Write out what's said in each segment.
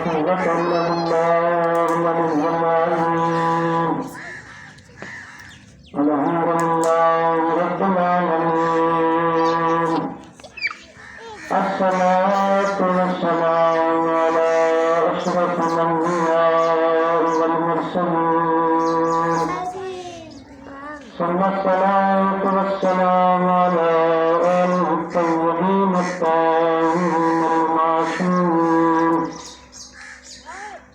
وكلم الله من الجمالين الحمد لله رب العالمين الصلاة والسلام على أشرف الأنبياء والمرسلين ثم الصلاة والسلام على آله الطيبين الطاهرين المعصومين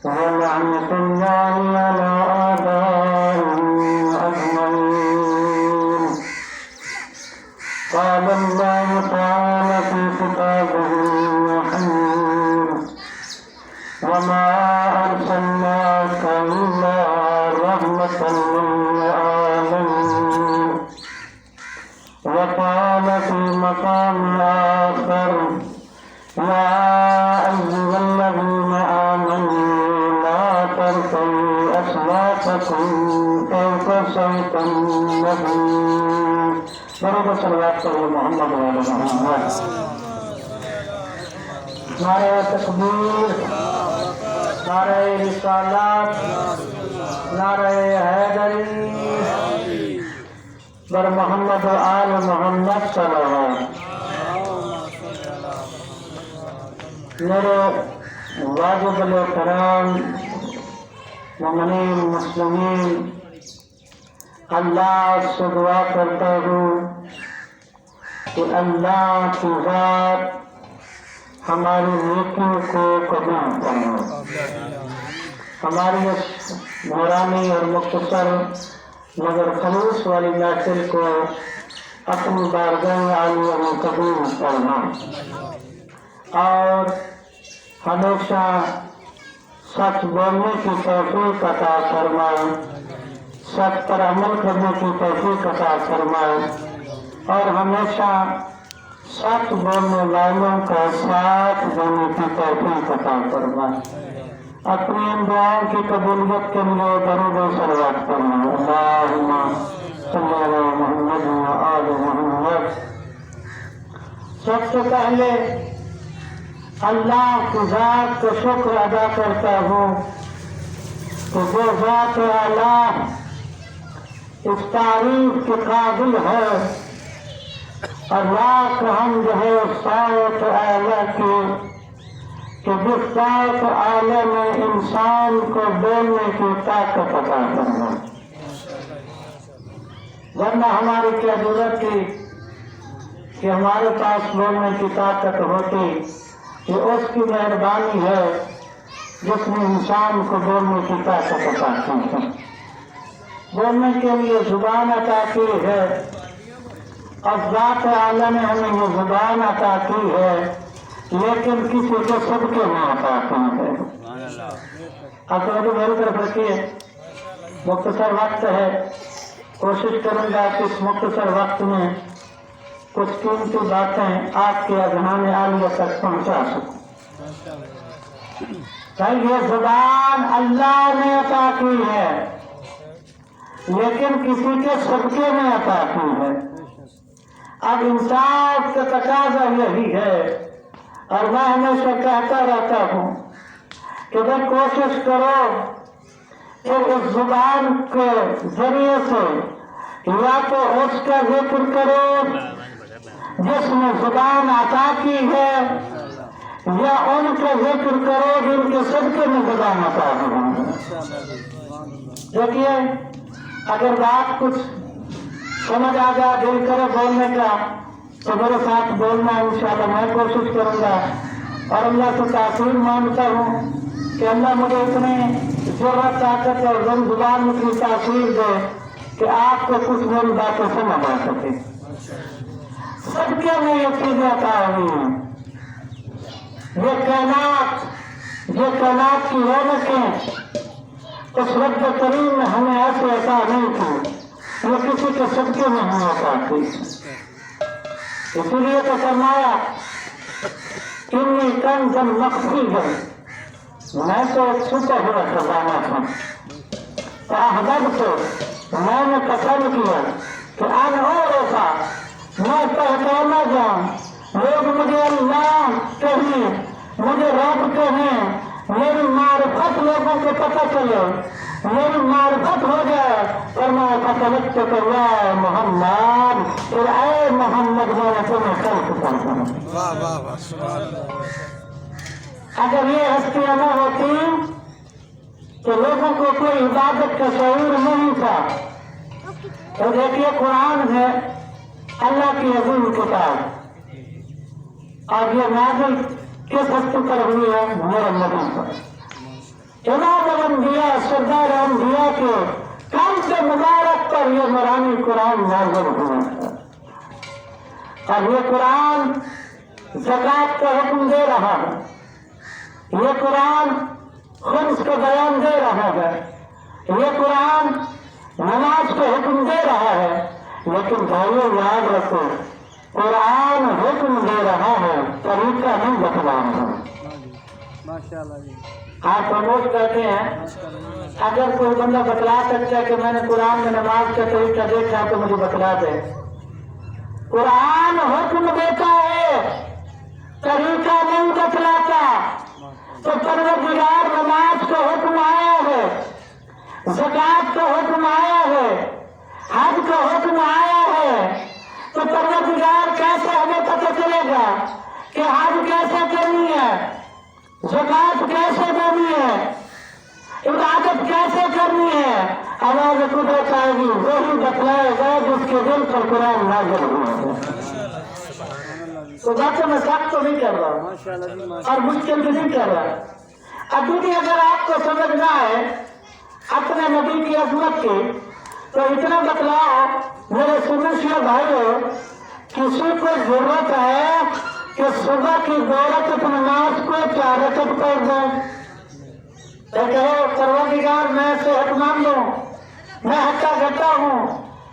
ولعنة الله على أعدائهم أجمعين. قال الله تعالى في كتابه الحكيم وما أرسلناك إلا رحمة للعالمين. وقال في مقام آخر يا أيها الذين آمنوا لا ترفعوا أصواتكم فوق صوت النبي. درود و صلوات کرو محمد وعلى محمد. نعرہ تکبیر، نعرہ رسالت، نعرہ حیدری بر محمد و آل محمد صلوات. میرے واجب الاحترام مومنین مسلمین، اللہ سے دعا کرتا ہوں کہ اللہ کی ذات ہماری نیکیوں کو قبول کرے. ہماری اس نورانی اور مختصر مگر خلوص والی محفل کو اپنی بارگاہ عالیہ میں قبول کرنا اور ہمیشہ سچ بولنے کی توفیق عطا فرمائے، سچ پر عمل کرنے کی توفیق عطا فرمائے اور ہمیشہ سچ بولنے والوں کا ساتھ دینے کی توفیق عطا فرمائے. اپنی ان دعاؤں کی قبولیت کے لیے درود و صلوات کرنا. اللہم صلی علی محمد و آل محمد. سب سے پہلے اللہ کی ذات کا شکر ادا کرتا ہوں کہ وہ ذات اعلیٰ اس تعریف کے قابل ہے اور لاکھ حمد ہے اس ذات اعلیٰ کی کہ جس ذات اعلیٰ نے انسان کو بولنے کی طاقت عطا کرنا. ورنہ ہماری کیا ضرورت تھی کہ ہمارے پاس بولنے کی طاقت ہوتی. یہ اس کی مہربانی ہے جس نے انسان کو بولنے کی طاقت عطا کی ہے. بولنے کے لیے زبان عطا کی ہے اور ذات اعلیٰ نے ہمیں یہ زبان عطا کی ہے لیکن کسی کو سب کے میں عطا کی ہے. آپ کو میری طرف رکھیے. مختصر وقت ہے، کوشش کروں گا کہ اس مختصر وقت میں کچھ قیمتی باتیں آپ کے اذہان عالیہ تک پہنچا سکوں. یہ زبان اللہ نے عطا کی ہے لیکن کسی کے صدقے میں عطا کی ہے. اب انصاف کا تقاضا یہی ہے اور میں ہمیشہ کہتا رہتا ہوں کہ بھائی کوشش کرو کہ اس زبان کے ذریعے سے یا تو اس کا ذکر کرو جس نے زبان عطا کی ہے یا ان کا ذکر کرو جن کے صدقے میں زبان عطا کی ہے. دیکھیے اگر بات کچھ سمجھ آ جائے دل کرے بولنے کا تو میرے ساتھ بولنا انشاءاللہ میں کوشش کروں گا اور اللہ سے تاثیر مانگتا ہوں کہ اللہ مجھے اتنی ضرورت طاقت اور زبان کی تاثیر دے کہ آپ کو کچھ میری باتیں سمجھ آ سکے. سب کے میں یہ چیزیں عطا ہوئی ہیں. یہ کائنات کی رونقیں اس رب کریم نے ہمیں ایسے عطا نہیں کی، وہ کسی کے صدقے میں ہمیں عطا کی. اسی لیے تو فرمایا انی کنز مخفی ہے، میں تو ایک چھپا ہوا خزانہ تھا. فاحببت، میں نے پسند کیا کہ ان اعرف، میں پہچانا جاؤں، لوگ مجھے اللہ کہیں، مجھے رب کہیں، میری کو پتہ چلے، میری معرفت ہو جائے، فرمایا فتوجہ یا محمد، پھر اے محمد میں نے تمہیں خلق کرتا ہوں۔ واہ واہ واہ، سبحان اللہ۔ اگر یہ ہستیاں نہ ہوتی تو لوگوں کو کوئی عبادت کا شعور نہیں تھا۔ تو دیکھیے قرآن ہے اللہ کی عظیم کتاب، اور یہ نازل کس ہستی پر ہوئی ہے؟ میرے نبی پر، امام الانبیاء سردار انبیاء کے کام سے مبارک پر یہ نورانی قرآن نازل ہوا ہے۔ اور یہ قرآن زکوٰۃ کا حکم دے رہا ہے، یہ قرآن خمس کا بیان دے رہا ہے، یہ قرآن نماز کا حکم دے رہا ہے، لیکن بھائیو یاد رکھو قرآن حکم دے رہا ہے، طریقہ نہیں بتلا رہا ہے۔ آپ خاموش بیٹھے ہیں، اگر کوئی بندہ بتلا سکتا ہے کہ میں نے قرآن میں نماز کا طریقہ دیکھا تو مجھے بتلا دے۔ قرآن حکم دیتا ہے، طریقہ نہیں بتلاتا۔ تو پروردگار نماز کا حکم آیا ہے، زکوٰۃ کا حکم آیا ہے، حج کا حکم آیا ہے، تو پروردگار کیسے ہمیں پتہ چلے گا کہ حج کیسے کرنی ہے، زکوٰۃ کیسے دینی ہے، عبادت کیسے کرنی ہے؟ آواز قدرت آئے گی، وہی بتلائے گا جس کے دل پر قرآن نازل ہوا ہے۔ تو باتوں میں سخت تو نہیں کر رہا اور مشکل بھی نہیں کر رہا۔ ابھی بھی اگر آپ کو سمجھنا ہے اپنے نبی کی عظمت کی تو اتنا بتلاؤ میرے سنشیہ بھائیو، کسی کو ضرورت ہے کہ صبح کی 2 رکعت نماز کو 4 رکعت پڑھ دیں؟ تو کہو پروردگار میں صحت مند ہوں، میں ہٹا گٹا ہوں،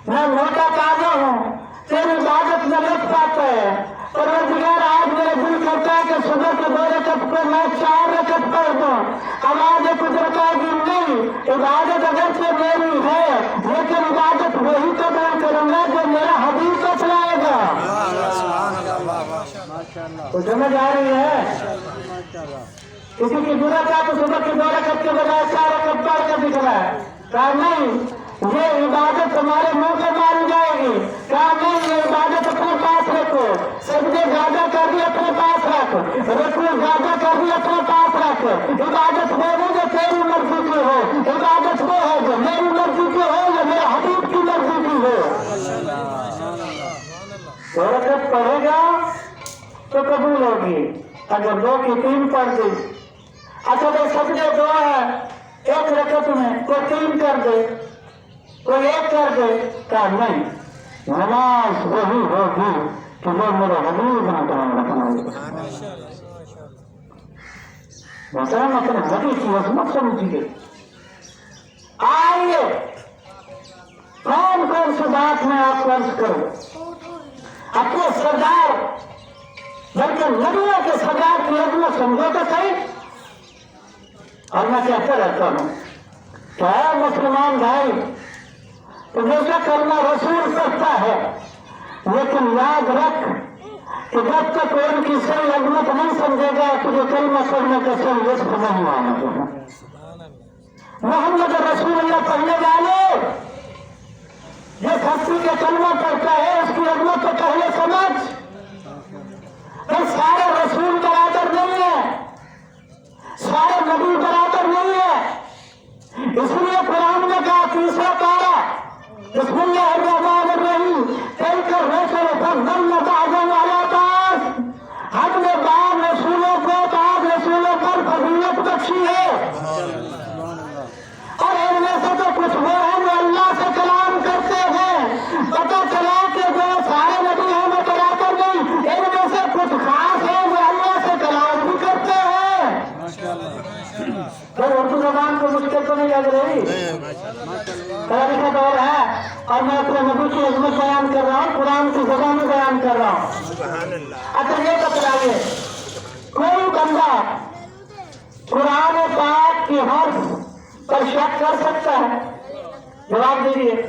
میں موٹا تازہ ہوں، تیری عبادت میں لطف آتا ہے، پروردگار آج میرا دل کرتا ہے کہ صبح کے 2 رکعت کو میں 4 رکعت پڑھ دوں۔ آواز قدرت آئے گی نہیں، عبادت اگرچہ میری ہے لیکن عبادت وہی تو میں کروں گا جو میرا حبیب کو چلائے گا۔ تو سمجھ آ رہی ہے؟ کسی کی ضرورت ہے تو صبح کی 2 رکعت کے بجائے 4 رکعت پڑھ کر دکھ رہا ہے، کہا نہیں یہ عبادت تمہارے منہ پہ ماری جائے گی، کہا نہیں یہ عبادت اپنے پاس رکھو، سجدے زیادہ کر بھی اپنے پاس رکھ، رکوع زیادہ کر بھی اپنے پاس رکھ، عبادت وہ نہیں جو تیری مرضی کی ہو، عبادت وہ ہے جو میری مرضی کی ہو، جو میرے حبیب کی مرضی کی ہو۔ 2 رکعت پڑھے گا تو قبول ہوگی، اگر 2 کی 3 پڑھ دی۔ اچھا تو سجدے 2 ہے، 1 رکعت میں کوئی 3 کر دے، کوئی 1 کر دے، کہا نہیں نماز وہی ہوگی کہ وہ میرے حبیب نے قائم رکھنا ہے۔ مثلاً اپنے نبی کی عظمت سمجھیے۔ آئیے کون کون سی بات میں آپ کو عرض کروں، اپنے سردار بلکہ نبیوں کے سردار کی عظمت سمجھو تو صحیح۔ اور میں کہتا رہتا ہوں کہ اے مسلمان بھائی، تو جیسا کلمہ رسول پڑھتا ہے، لیکن یاد رکھ کہ جب تک ان کی صحیح عظمت نہیں سمجھے گا تجھے کلمہ پڑھنے کا صحیح رزق نہیں آنا چاہیے۔ محمد رسول اللہ پڑھنے والے جس ہستی کے کلمہ پڑھتا ہے اس کی عظمت کو پہلے سمجھ۔ سارے رسول برابر نہیں ہے، سارے نبی برابر نہیں ہے، اس لیے قرآن نے کہا 3 پارہ بسم اللہ الرحمن الرحیم تلک الرسل فضلنا بعضهم علی بعض، ہم نے بعض رسولوں کو بعض رسولوں پر فضیلت بخشی ہے، اور ان میں سے تو کچھ وہ ہیں جو اللہ سے کلام کرتے ہیں، پتہ چلا کہ جو سارے نبی ہیں وہ برابر نہیں، ان میں سے کچھ خاص ہیں جو اللہ سے کلام بھی کرتے ہیں۔ تو اردو زبان کو مشکل تو نہیں لگ رہی، تاریخ کا دور ہے اور میں اپنے نبی کی عظمت بیان کر رہا ہوں، قرآن کی زبان میں بیان کر رہا ہوں۔ اچھا یہ بتلائیے کوئی بندہ قرآن پاک کی حرف پر شک کر سکتا ہے؟ جواب دیجیے۔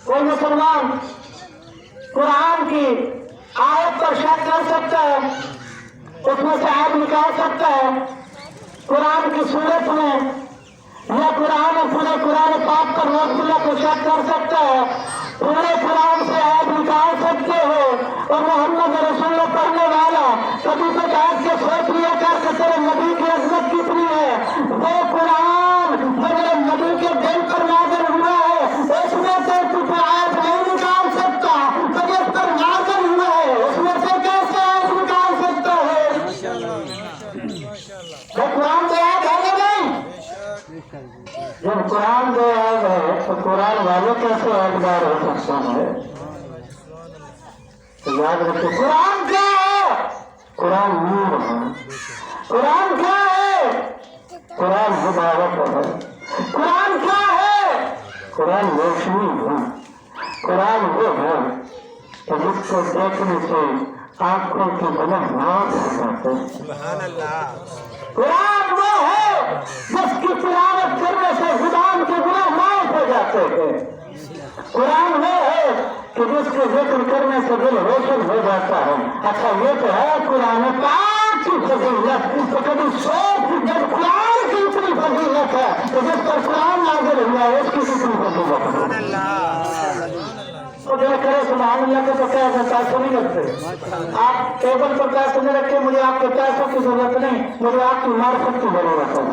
کوئی مسلمان قرآن کی آیت پر شک کر سکتا ہے، اس میں سے عیب نکال سکتا ہے؟ قرآن کی صورت میں قرآن اور پورے قرآن پاک پر روز اللہ کو شک کر سکتا ہے، پورے قرآن سے آیت نکال سکتے ہو، اور محمد رسول اللہ پڑھنے والا کبھی تو بیٹھ کے سوچ لیا کر کہ تیرے نبی کی عظمت کتنی ہے، وہ قرآن جو میرے نبی کے دل پر نازل ہوا ہے اس میں سے تو آیت نہیں نکال سکتا، تو جس پر نازل ہوا ہے اس میں سے کیسے آیت نکال سکتا ہے؟ وہ قرآن کی آیت ہے کہ نہیں؟ جب قرآن کی آیت ہے تو قرآن والے کیسے اعتبار ہو سکتا ہے؟ تو یاد رکھیں قرآن کیا ہے؟ قرآن نور ہے۔ قرآن کیا ہے؟ قرآن ہدایت ہے۔ قرآن کیا ہے؟ قرآن روشنی ہے۔ قرآن وہ ہے کہ جس کو دیکھنے سے آنکھوں کے گناہ معاف ہو جاتے ہیں۔ سبحان اللہ۔ قرآن وہ ہے جس کی تلاوت کرنے سے زبان کے گناہ معاف ہو جاتے ہیں۔ قرآن وہ ہے کہ جس کے ذکر کرنے سے دل روشن ہو جاتا ہے۔ اچھا یہ تو ہے قرآن پاک کی فضیلت، تو کبھی سوچ جب قرآن کی اتنی فضیلت ہے تو جس پر قرآن نازل ہوا ہے اس کی کتنی فضیلت ہے۔ سبحان اللہ۔ تو جو کرے سبحان اللہ کو تو کیا پیسے نہیں لگتے، آپ ٹیبل پر پیسے نہیں رکھے، مجھے آپ کے پیسوں کی ضرورت نہیں، مجھے آپ کی معرفت کی ضرورت ہے۔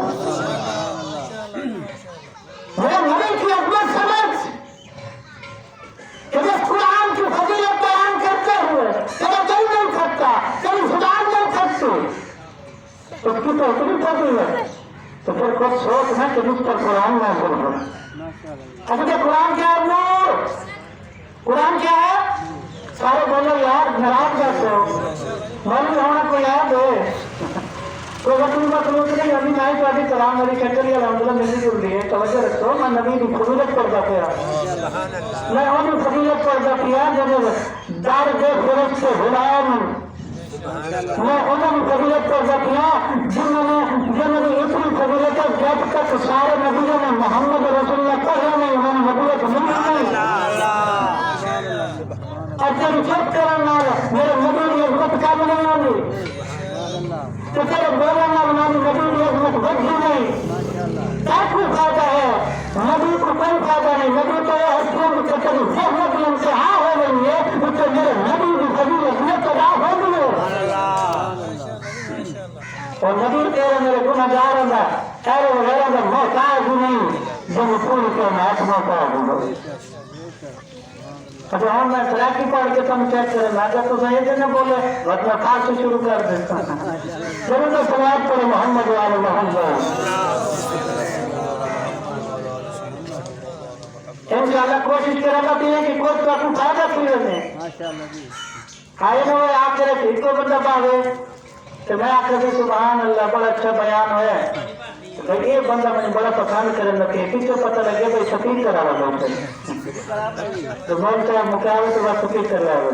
میرے نبی کی عظمت سمجھ کہ جس قرآن کی فضیلت بیان کرتے ہوئے تیرا دل نہیں تھکتا، تیری زبان نہیں تھکتی، اس کی تو اتنی فضیلت، تو پھر خود سوچ نہ کہ جس پر قرآن نازل ہو۔ اب یہ قرآن کیا ہے؟ نور۔ قرآن کیا ہے؟ سارے بولو یار ناراض کرتے ہو، مولوی ہونا کوئی یاد ہے کوئی وکیل مخلوق نہیں، ابھی میں ہی تاری کلام میری شکل الحمدللہ ملی جل رہی ہے، توجہ رکھو، میں نبی کی فضیلت پڑھتا پیا، میں انہیں فضیلت پڑھتا پیا جب دار دے فرش سے غلام، میں انہیں فضیلت پڑھتا پیا جنہوں نے اتنی فضیلت ہے جب تک سارے نبیوں نے محمد رسول اللہ پڑھا نہیں انہوں نے نبوت ملی نہیں۔ اور جب چپ کرنا میرے نبی کی عظمت کم نہیں ہوگی تو تیرے بولنا ہماری نبی کی عظمت بڑھی نہیں، کیا کوئی فائدہ ہے؟ نبی کو کوئی فائدہ نہیں، نبی تو یہ ہستیوں کی چکر ذہنت میں انتہا ہو رہی ہے، اس سے میرے نبی کی فضیلت میں تباہ ہو گئی ہے۔ اور نبی تیرے میرے گناہ گار ہوگا خیر وغیرہ کا محتاج بھی نہیں جب پوری کے محکمہ کا ہوگا۔ اچھا ہم میں سراکی پڑھ کے تم چیک کریں میں اگر تو صحیح سے نہ بولے ورنہ خاص سے شروع کر دیتا ہوں۔ ضرور تو سواب کرے محمد والے محمد انشاءاللہ کوشش کرے گا کہ کوئی تو اپنی فائدہ کی رہے آئے نہ ہوئے آپ کرے پھر کو بندہ پاگے کہ میں آپ کہتے سبحان اللہ بڑا اچھا بیان ہے یہ بندہ مجھے بڑا پسند کرنے لگے کسی کو پتہ لگے بھائی شفیق کرا رہا ہے تو بولتا ہے مقابلے تو بات شفیق کر رہا ہے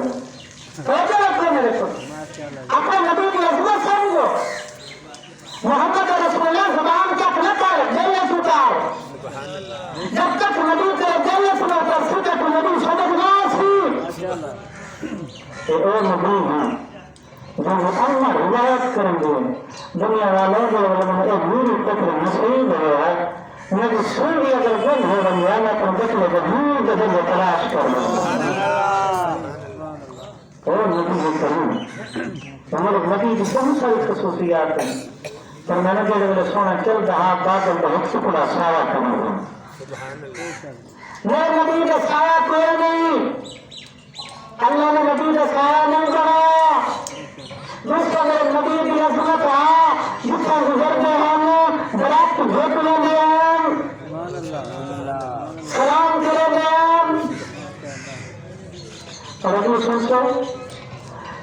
توجہ رکھو میرے کو اپنے نبی کی عظمت سمجھو محمد رسول اللہ زبان تک نہ کر جنت اتار جب تک نبی تیرے جنت نہ اتر سکے تو نبی سمجھنا سی کہ اے نبی ہیں جو مکمل ہدایت کریں گے دنیا والوں کو ایک میری فکر نصیب ہے میری سوری اگر گل ہو رہی ہے میں اپنے بچے کو دور کے دل تلاش کر رہا اور نبی کروں ہمارے نبی کی بہت ساری خصوصیات ہیں پر میں نے جڑے میرے سونا چل رہا بادل بہت ٹکڑا سایہ کروں میرے نبی کا سایہ کوئی نہیں اللہ نے نبی کا سایہ نہیں بنایا جس کا میرے نبی کی عظمت ہے جس کا گزرتے ہیں درخت جھوٹ لیں گے سلام کریں گے اور ابھی سوچو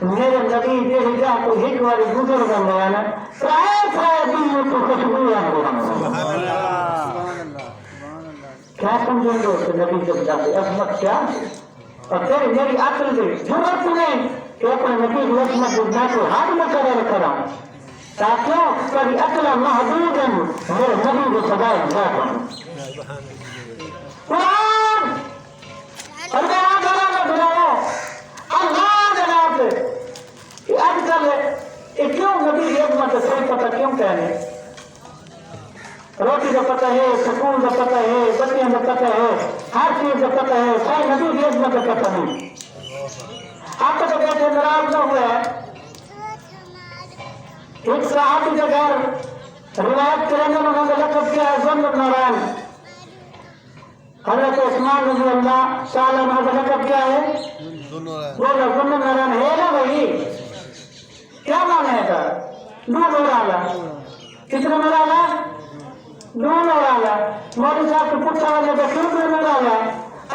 میرے نبی یہ جا کو ہک والی گزر بن گیا نا پرائے دن تو خوشبو کیا سمجھیں گے اس نبی جب جاتے عظمت کیا اور تیری میری عقل کی ضرورت نہیں کہ اپنے نبی کی عظمت جا کو ہاتھ میں قرار کرا تاکہ کبھی عقل محدود میرے نبی کو سجائے جا قرآن اور میں آگے بناؤ اللہ جناب کہ آج کل یہ کیوں نبی کی عظمت صحیح پتہ کیوں کہنے روٹی کا پتہ ہے، سکون کا پتہ ہے، بچیاں کا پتہ ہے، ہر چیز کا پتہ ہے، صاحب نبی کی عظمت کا پتہ نہیں۔ آپ تو کہتے ہیں ناراض نہ ہوا ہے۔ ایک صحابی کے گھر روایت کریں گے، انہوں نے لقب کیا ہے ذل النوران۔ حضرت عثمان رضی اللہ تعالیٰ عنہ کا لقب کیا ہے؟ بولو ذل النوران ہے نا بھائی؟ کیا مانا ہے تھا؟ نور والا۔ کتنا نور والا؟ نور والا۔ مولوی صاحب کو پوچھا والے تو کیوں نور والا؟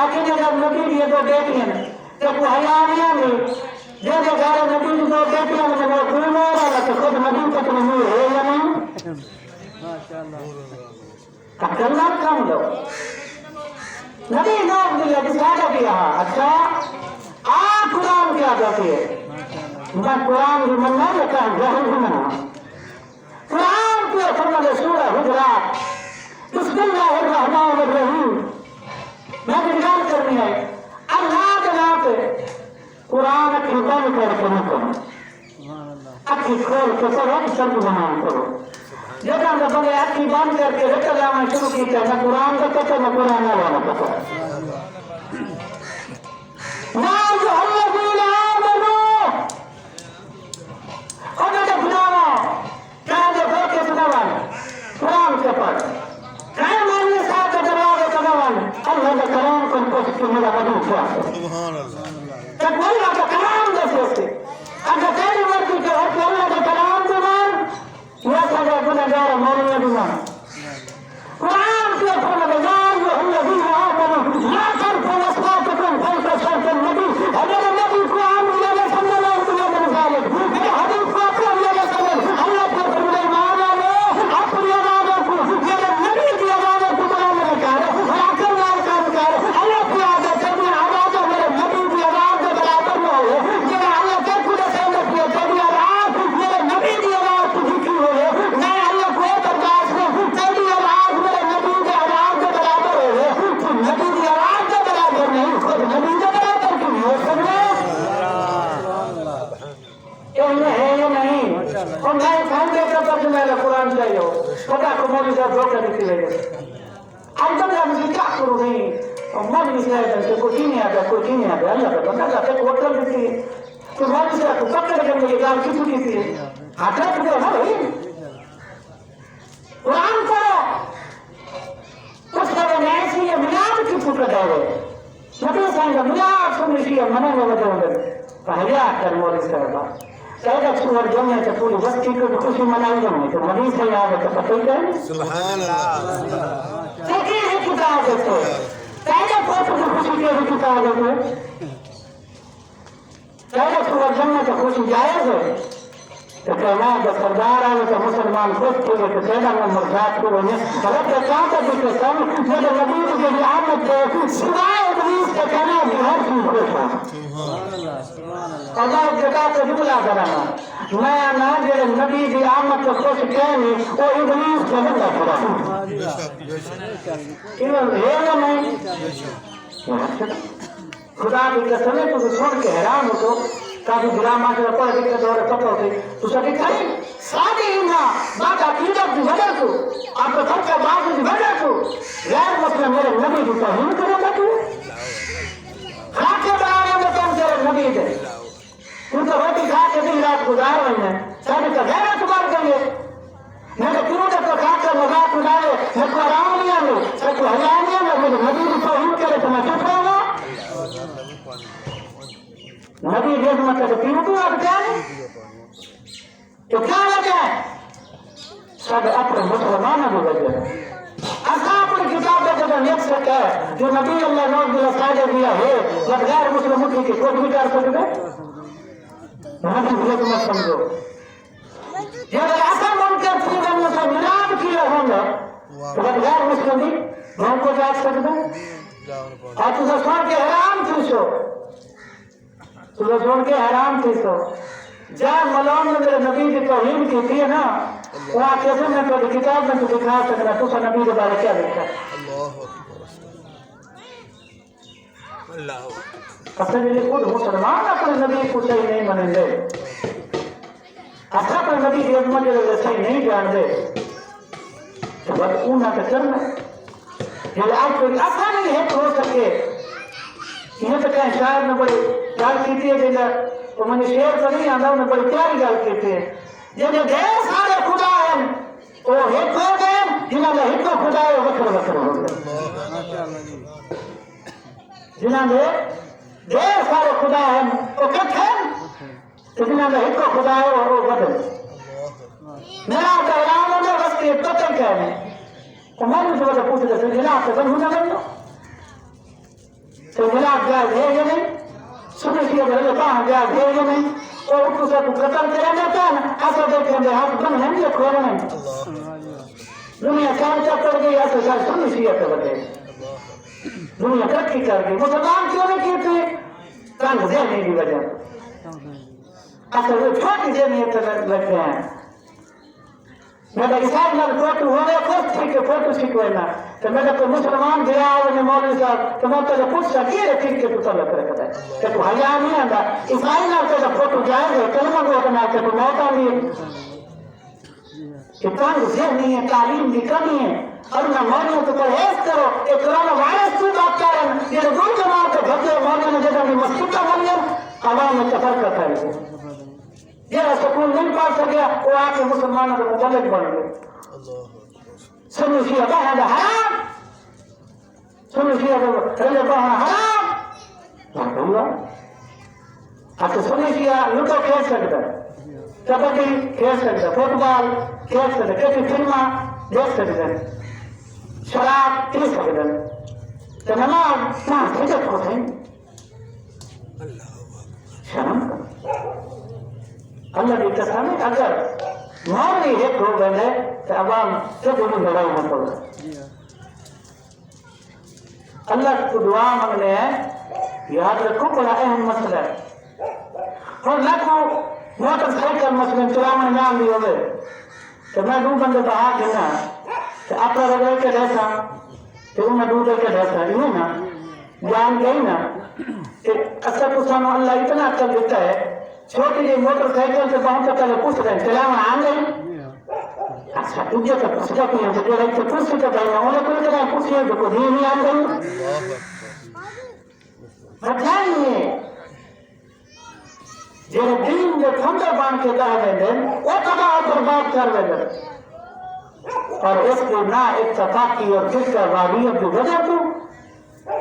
اکیلے جب نبی دیے دو بیٹیاں جب وہ حیانیاں نہیں جیسے گھر نبی کی دو بیٹیاں نے وہ نور والا تو خود نبی کا تو نور ہے یا نہیں؟ اکلا کم دو نبی نام دیا دکھانا بھی رہا۔ اچھا آپ قرآن کیا کہتی ہے؟ میں قرآن بھی مننا لیتا ہوں ظاہر بھی مننا۔ قرآن کی فرمان سورہ حجرات بسم اللہ الرحمن الرحیم میں نگران کرنی ہے اللہ کے نام پہ قرآن اکھی بند کر کے نہ کرو، اکھی کھول کے پڑھو، سب بیان کرو۔ جب ہم بندے اکھی بند کر کے رکھ لانا شروع کیا نہ قرآن کا پتہ نہ قرآن والا پتہ۔ یا ایھا الذین آمنوا خدا کے بلاوا کہاں جو ہو کے سنوان قرآن کے پڑھ کہیں ماننے ساتھ کا دروازے سنوان اللہ کا کلام کو پوچھ کے میرا بدو کیا سبحان اللہ کہ اللہ کا کلام دے سوچتے اگر تیری مرضی کے ہو کہ اللہ کا کلام دے مان یا سجا گناہگار مولانا بھی مان قرآن کے فرمان یا ایھا الذین آمنوا لا ترفعوا اصواتکم فوق صوت النبی اگر نبی کو عام لے صلی اللہ علیہ وسلم کہ حدیث کو اپنا لے سمجھ اللہ کے فرمان مانا لو اپنی آوازوں کو میرے نبی کی آوازوں کو بلند کرو آخر نال کام کرو اللہ کی عادت ہے آوازوں میرے نبی کی آواز کے برابر نہ ہو جب اللہ کے خود سے نبی تیری آواز میرے نبی کی آواز کو ذکر ہو میں اللہ کو برداشت نہیں تیری آواز میرے نبی کی آواز کے برابر ہو تو نبی کی آواز کے برابر نہیں خود نبی کے برابر کیوں ہو سکتے ہے یا نہیں؟ اور میں کھان دیتا تھا کہ میرا قرآن چاہیے ہو خدا کو مولوی صاحب دھوکہ دیتی لگے اب تک ہم سے کیا کروں نہیں اور مولوی صاحب سے کوئی نہیں آتا کوئی نہیں آتا اللہ کا بندہ جاتے کو ہوٹل دیتی ہے تو مولوی صاحب کو پکڑ کے مجھے گام کی چھوٹی تھی ہاتھ رکھ دو نا بھائی قرآن پڑھو اس کا وہ ایسی ہے ملاد کی پکڑ ہے نبی صاحب کا ملاد سننے کی منع میں وجہ پہلے آ کر مولوی صاحب سیدہ سور جمعے سے پوری بستی کو خوشی منائی جمعے تو نبی سے یاد ہے تو پتہ ہی ہے سبحان اللہ دیکھیں یہ کتاب دیتے سیدہ فوٹو کی خوشی کے بھی کتاب دیتے سیدہ سور جمعے سے خوشی جائز ہے تو کہنا ہے جب سردار آئے تو مسلمان خوش کے لئے تو سیدہ میں مرزاد کو رہنے غلط ہے کہاں پر دیکھے سب جب نبی کو جو آمد ہے سوائے ابلیس کا کہنا ہے کہ ہر چیز خوش ہے اللہ جگہ کو جملہ کرانا میں نہ جڑے نبی دی آمد کو خوش کہنی وہ ابلیس کو نہ کرا ہے یا نہیں خدا کی قسم ہے تو سن کے حیران ہو تو کافی گرام آج پڑھ کے دور پتہ ہوتے تو سبھی کہیں سادی ہنگا بات عقیدت کی وجہ کو آپ کو سب کا بات کی وجہ کو غیر مسلم میرے نبی کی توہین کرے گا تو خاکے بنانے میں تم تیرے نبی دے تم تو روٹی کھا کے دن رات گزار رہے ہیں سب کا غیرت مار گئے میرے کیوں نے تو کھا کر مذاق اڑائے میں کو آرام نہیں آنے میں کو حیا نہیں آنے میرے نبی کی توہین کرے تو میں چپ رہوں گا نبی دیکھ مت تو تین تو آپ کیا ہے تو کیا وجہ ہے سب اپنے مسلمانوں کی وجہ ہے اصحاب الکتاب کا جو نیک سکھ ہے جو نبی اللہ نوز بلا ساجہ دیا ہے جب غیر مسلم اٹھی کی کوئی بھی کر سکتے نبی دیکھ مت سمجھو جب اصل منکر چیزیں مسلم ملاب کیا ہوں گے تو جب غیر مسلم بھی ہم کو جا سکتے اور تجھے سن کے حیران تھی سو تجھے سن کے حیران تھی سو جان ملان نے میرے نبی کی توہین کی تھی نا وہاں کیسے میں تو کتاب میں تو دکھا سکتا تو سا نبی کے بارے کیا لکھا اللہ پسند یہ خود مسلمان اپنے نبی کو صحیح نہیں منیں گے اپنے نبی کی عظمت صحیح نہیں جان دے بس اونا تو کرنا جب آپ کوئی ایسا نہیں ہے ہو سکے یہ تو کہیں شاعر نے بڑی گل کی ہے جیسا تو میں نے شعر تو نہیں آتا انہیں بڑی پیاری گل کی ہے جنہیں ڈھیر سارے خدا ہیں وہ ہٹ ہو گئے جنہوں نے ہٹ کو خدا ہے وہ وکر وکر ہو گئے جنہوں نے ڈھیر سارے خدا ہیں وہ کٹ ہیں تو جنہوں نے ہٹ کو خدا ہے وہ بدل میرا کہرام ہونے بس کے قتل کہنے تو میں نے سے پوچھتے تھے جناب سے بن ہونا بن تو جناب جائز ہے یا نہیں سنے کی اگر کہاں جائز ہے یا نہیں اور اس سے قتل کرے جاتا ہے ایسا دیکھیں گے ہاتھ بن ہے یہ کھول نہیں دنیا چانچہ پڑ گئی ایسا شاید سنی سیئت بتے دنیا ترقی کر گئی مسلمان کیوں نہیں کیے تھے تنگ ذہنی کی وجہ اصل وہ چھوٹی ذہنیت لگتے ہیں میں نے کسان میں فوٹو ہو گیا خود ٹھیک ہے فوٹو سکھوئینا تو میں نے کوئی مسلمان گیا ہوئے مولوی صاحب تو میں تو پوچھ سکی ہے ٹھیک ہے تو طلب کرے کرے کہ تو حیاء نہیں آندا عیسائی نہ تو فوٹو جائے گا کلمہ کو اپنا کہ تو موت آنی ہے کہ تنگ ذہنی ہے تعلیم کی کمی ہے اور میں مولوی تو پرہیز کرو کہ کرونا وائرس تو بات کریں یہ دو جماعت کے بھگے مولوی نے جگہ بھی مسجد کا مریم عوام میں تفرقہ کرے یہ سکون نہیں پا سکیا وہ آ کے مسلمانوں کے مبلغ بن گئے سنو شیعہ بہن حرام سنو شیعہ بہن حرام اچھا سنو شیعہ لٹو کھیل سکتا ہے کبڈی کھیل سکتا ہے فٹ بال کھیل سکتا ہے کسی فلمہ دیکھ سکتا ہے شراب پی سکتا ہے تو نماز نہ حجت ہوتے ہیں شرم اللہ کی قسم ہے اگر مولوی ایک ہو گئے تو عوام سب انہیں لڑائی نہ پڑے اللہ کو دعا مانگنے ہیں یاد رکھو بڑا اہم مسئلہ ہے اور نہ کو موٹر سائیکل مسئلہ چلانے نام بھی ہوئے تو میں دو بندے بہا دینا تو اپنا رگڑ کے رہتا تو انہیں دو دے کے رہتا ہے نا جان گئی نا کہ اصل کو سامنے اللہ اتنا عقل دیتا ہے چھوٹی جی موٹر سائیکل سے بہت پہلے پوچھ رہے ہیں چلانا آن گئی اچھا تجھے تو پوچھ جاتی ہیں جو رہی تو پوچھ سکتا ہے انہیں کوئی کریں پوچھئے جو کو دین نہیں آن گئی بتائیے جو دین جو تھندر بان کے کہہ دیں دیں وہ تباہ پر بات کر دیں اور اس کے نہ اتفاقی اور جس کا واریت کی وجہ تو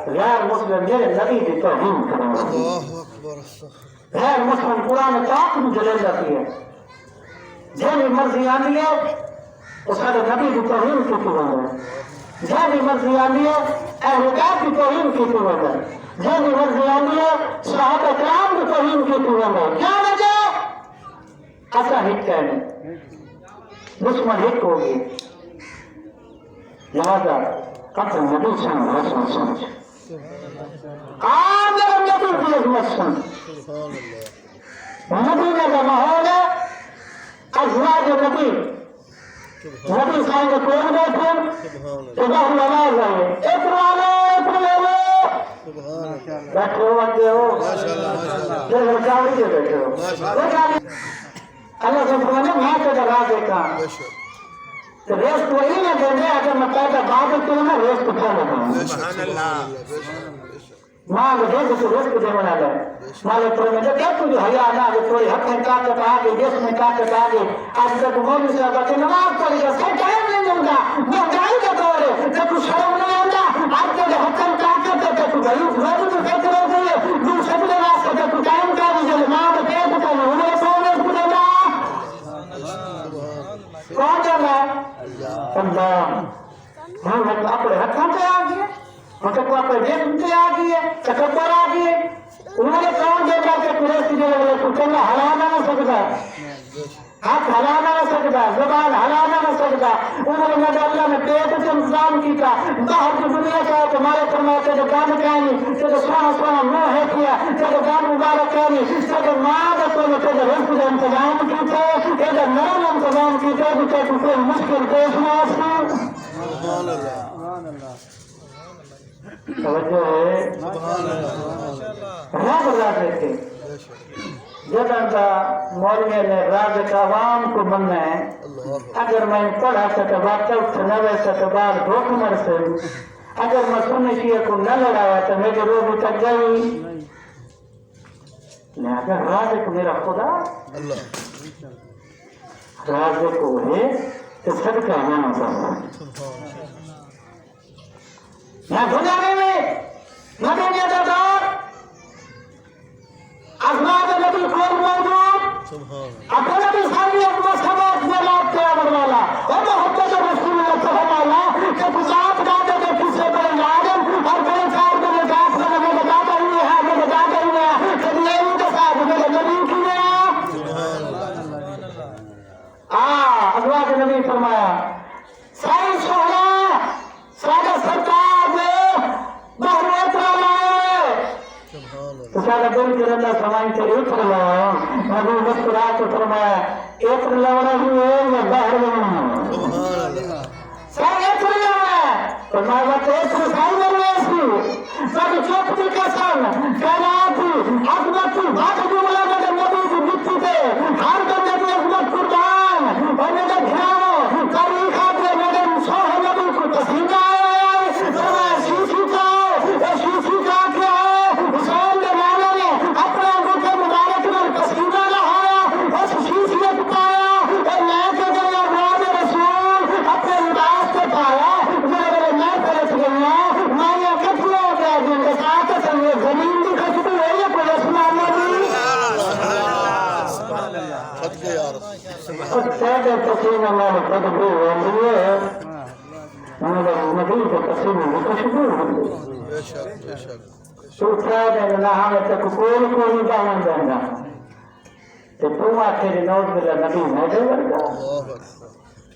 غیر مسلم میرے نبی کی توہین کریں غیر مسلم قرآن پاک میں جلے جاتی ہے جہنی مرضی آنی ہے اس کا نبی کی توہین کی وجہ جہنی مرضی آنی ہے اہل بیت کی توہین کی وجہ جہنی مرضی آنی ہے صاحب کرام کی توہین کی وجہ کیا وجہ ایسا ہٹ کہنے دشمن ہٹ ہوگی لہذا قتل نبی صلی اللہ علیہ وسلم آمر نبی کی عظمت سن مدینہ کا ماحول ہے ازواج نبی نبی صاحب کو کون بیٹھے تو بہت نماز آئے اترالو بیٹھو بندے ہو جو سرکاری کے بیٹھے ہو اللہ سے فرمانے میں تو جگہ دیکھا تو ریس کو ہی نہ دیں گے اگر مطلب بعد تو نہ ریس کو کیا لگا ماں کو دیکھ تو ریس کو دے بنا گئے مالک پر میں کیا تجھے حیا نہ کہ تھوڑی حق میں طاقت آ گئی جسم میں طاقت آ گئی آج تک مولوی صاحب کہ نماز پڑھی گا سب ٹائم نہیں دوں گا مہنگائی کا دور ہے تو کچھ شرم نہیں آتا آج تک حکم طاقت ہے تو بھائی روز تو فکر ہو گئی ہے دو سب راستے تو ٹائم کا بھی جو ماں کو پیٹ کا انہیں سونے کو دینا کون کرنا ہے اللہ ہم اپنے ہاتھوں پہ آ گئے مطلب اپنے جسم پہ آ گئی ہے تکبر آ گئی ہے انہوں نے کون دیکھا کہ قریش کی جگہ کو کہنا ہلانا نہ سکتا ہاتھ ہلانا نہ سکتا زبان ہلانا نہ سکتا انہوں نے اللہ نے پیٹ سے انتظام کیا باہر کی دنیا کا تمہارے فرماتے جو کام کہانی جو سونا سونا منہ ہے کیا جو کام مبارک کہانی جو ماں کا کوئی جو رزق کا انتظام کیتے جو نرم انتظام کیتے جو کوئی مشکل پیش نہ آسکی سبحان اللہ توجہ ہے رب اللہ دیکھتے جدن کا مولوی نے راز عوام کو مننا ہے اگر میں پڑھا سکتا وقت نہ ویسا تو بعد دھوک مر سے اگر میں سننے شیعہ کو نہ لڑایا تو میرے روح تک گئی لہذا رازق میرا خدا رازق کو ہے تو صدقہ نہ ہوتا نہ دنیا میں نہ دنیا کا دور ازواج نبی خود موجود اپنے نبی ساری اپنا سماج میں لوٹ کے آمد والا اور محبت رسول اللہ صلی اللہ علیہ وسلم کہ کتاب داتے کے کسے بڑے آدم اور بڑے صاحب کے نجات سے ہمیں بتاتا ہی ہے ہمیں بتاتا ہی ہے کہ یہ ان کے ساتھ میرے نبی کی ہے ازواج نبی فرمایا ساری شہرہ سارے سرکار میں بہروت رہا تو سارا دل کے اللہ سمائن کے ایک رہا نبی مسکرات فرمایا ایک لوڑا ہوئے یا بہر میں سارے ایک رہا ہے فرمایا وقت ایک رسائی میں ایسی سارے چوکتی کا سن کائناتی عظمتی بات جملہ میں نبی کی مٹی پہ ہر کرنے کی عظمت قربان اور میرے دھیانوں تاریخ آتے میرے صاحب نبی کو پسینہ آئے فرمایا شیشی کا شیشی کا کیا ہے حسین نے مانا نے اپنے انگوٹھے مبارک میں پسینہ لہایا اس شیشیت پایا اور میں کے گیا راز رسول اپنے لباس کو پایا میرے میں پلٹ گیا میں یہ کتنے ہو گیا جن کے ساتھ سنگے زمین کی خوشبو ہے یا کوئی اسمان نہیں خود سیدے پسینہ میں خوشبو ہوندی ہے نبی کے پسینے میں خوشبو ہوندی تو سیدے نہ ہمیں تک کوئی باہن دینا تو تم آخر نوز بلا نبی موجے ورگا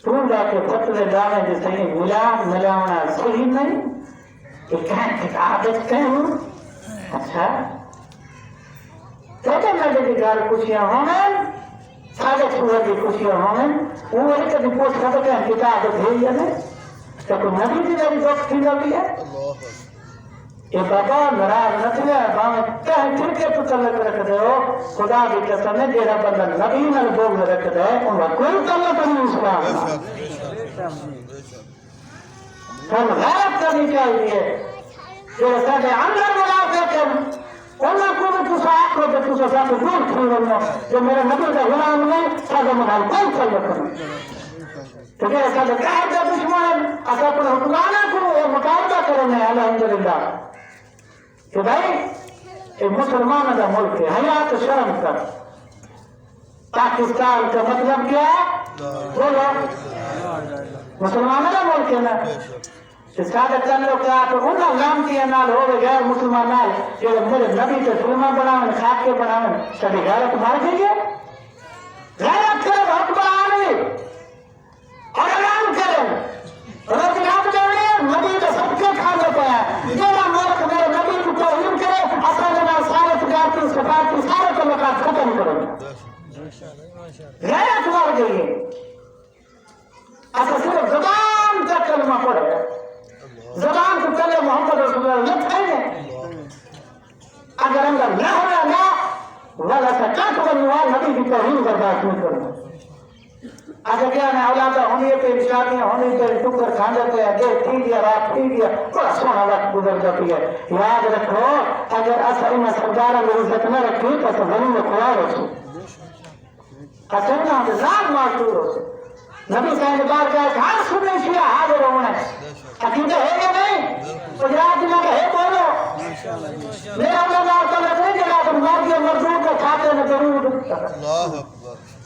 تم جا کے فتوے لانے جو صحیح ملاونا صحیح نہیں کہ کہیں کتابت کہیں اچھا کہتے میں بھی گھر خوشیاں ہونے سارے چھوڑے کی خوشیاں ہونے وہ ایک کبھی پوچھ کھا کہ کتابت ہے یا نہیں تو کوئی نبی بھی میری دوست کی نبی ہے یہ بابا نراز نہ ہے باہم کہیں ٹھرکے تو تعلق رکھ دے ہو خدا بھی قسم ہے جیرا بندہ نبی میں بوگ رکھ دے ان کا کوئی تعلق نہیں اسلام ہم غیرت کرنی چاہیے جو ساتھ اندر منافق ہیں انہوں کو بھی تُسا آکھ ہو کہ تُسا ساتھ دور کھولنا جو میرے نبی کا غلام نہیں ساتھ منال کوئی تعلق کرنا تو کہ ساتھ قائد کا دشمن اصلا پر حکمانہ کو مقابلہ کرنے الحمدللہ کہ بھائی یہ مسلمان کا ملک ہے حیات شرم کر پاکستان کا مطلب کیا بولو مسلمان کا ملک ہے نا اس کا چند لوگ کیا تو انہوں لامتی نال ہو گئے غیر مسلمان نال جو میرے نبی کے فلمہ بناویں خاک کے بناویں کبھی غیرت مار گئی غیرت کرے حکمرانی اور اعلان کریں رب یاد کریں نبی کا سب کے کھانے پہ ہے میرا ملک میرے نبی کو توہین کرے اصلا جنا سارے تجارتی صفاتی سارے تعلقات ختم کریں غیرت مار گئی ہے اصلا صرف زبان کا کلمہ پڑھے زبان کو پہلے محمد رسول اللہ لکھ ہے اگر اندر نہ ہونا نہ والا سا کٹ بنوا نبی کی توہین برداشت نہیں کرنا اگر کیا ہے اولادہ ہونے پہ شادیاں ہونے پہ ٹکر کھانے پہ دیر تھی گیا رات تھی گیا بڑا سونا وقت گزر جاتی ہے یاد رکھو اگر اصل ان سردارہ میں عزت نہ رکھی تو زمین میں کھلا رسو اصل نہ ہم زاد معصور ہو نبی صاحب بار کہا کہ ہر سننے شیعہ حاضر ہونا ہے عقیدہ ہے یا نہیں اجرات دنیا کا ہے بولو میرا اللہ تعالیٰ نہیں جگہ تم مرد یا مردود کا کھاتے ہیں ضرور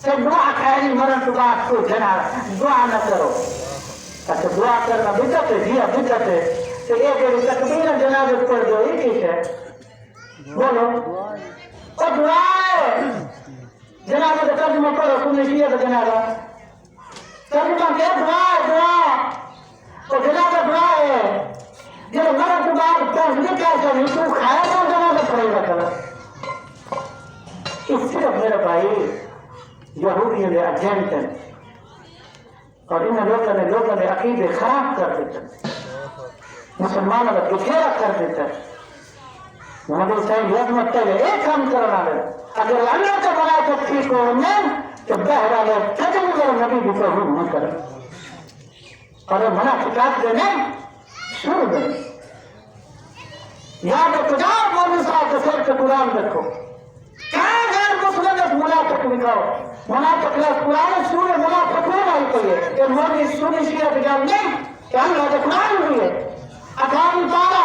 سے دعا خیری مرن تو بات کوئی جنا دعا نہ کرو اچھا دعا کرنا بدت ہے جیا بدت ہے تو ایک ایک تکبیر جنازت پڑھ دو یہ کیش ہے بولو اور دعا ہے جنازت ترجمہ پڑھو سننے شیعہ کا جنازہ ترجمہ کیا دعا ہے دعا اور جنازہ دعا ہے جب مرن تو بات پہنچنے کیسا نہیں تو کھایا تو جنازہ پڑھے گا کرو اس صرف میرے بھائی یہودیوں نے ایجنٹ ہیں اور ان لوگوں نے عقیدے خراب کر دیتے مسلمانوں کا دکھیرا کر دیتا نبی صاحب یک مطلب ایک کام کرنا ہے اگر اللہ کا منافق ٹھیک ہو تو بہرحال تجربہ نبی بھی توحید نہ کرے اور منافقات جو نہیں شروع دے یاد کجا مولوی صاحب کے سر سے قرآن رکھو کہاں غیر مسلم ایک منافق لکھاؤ منافق لفظ قرآن سورہ منافقون آئی کوئی ہے یہ مولوی سنی شیعہ بجام نہیں کہ اللہ کا قرآن ہوئی ہے 18 پارہ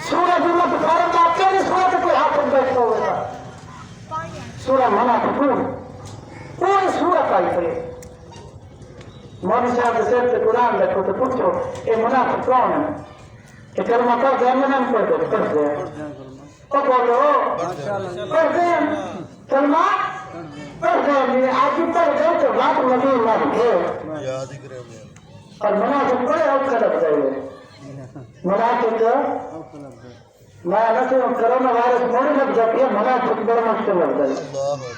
سورہ جمعہ فارم کا اکیلی سورہ سے کوئی حافظ بیٹھتا ہوئے گا سورہ منافقون پوری سورت آئی کوئی مولوی صاحب کے سر سے قرآن رکھو تو پوچھو یہ منافق کون ہے کہ کلمہ پڑھ دیں میں نہیں پڑھ دیں پڑھ دیں او بولو پڑھ دیں کلمہ پڑھ دیں آج بھی پڑھ دیں تو بات نبی اللہ رکھے اور منافق بڑے اوقات لگ جائے منافق میں نہ کرونا وائرس موڑی لگ جاتی ہے منافق بڑا مشکل لگ جائے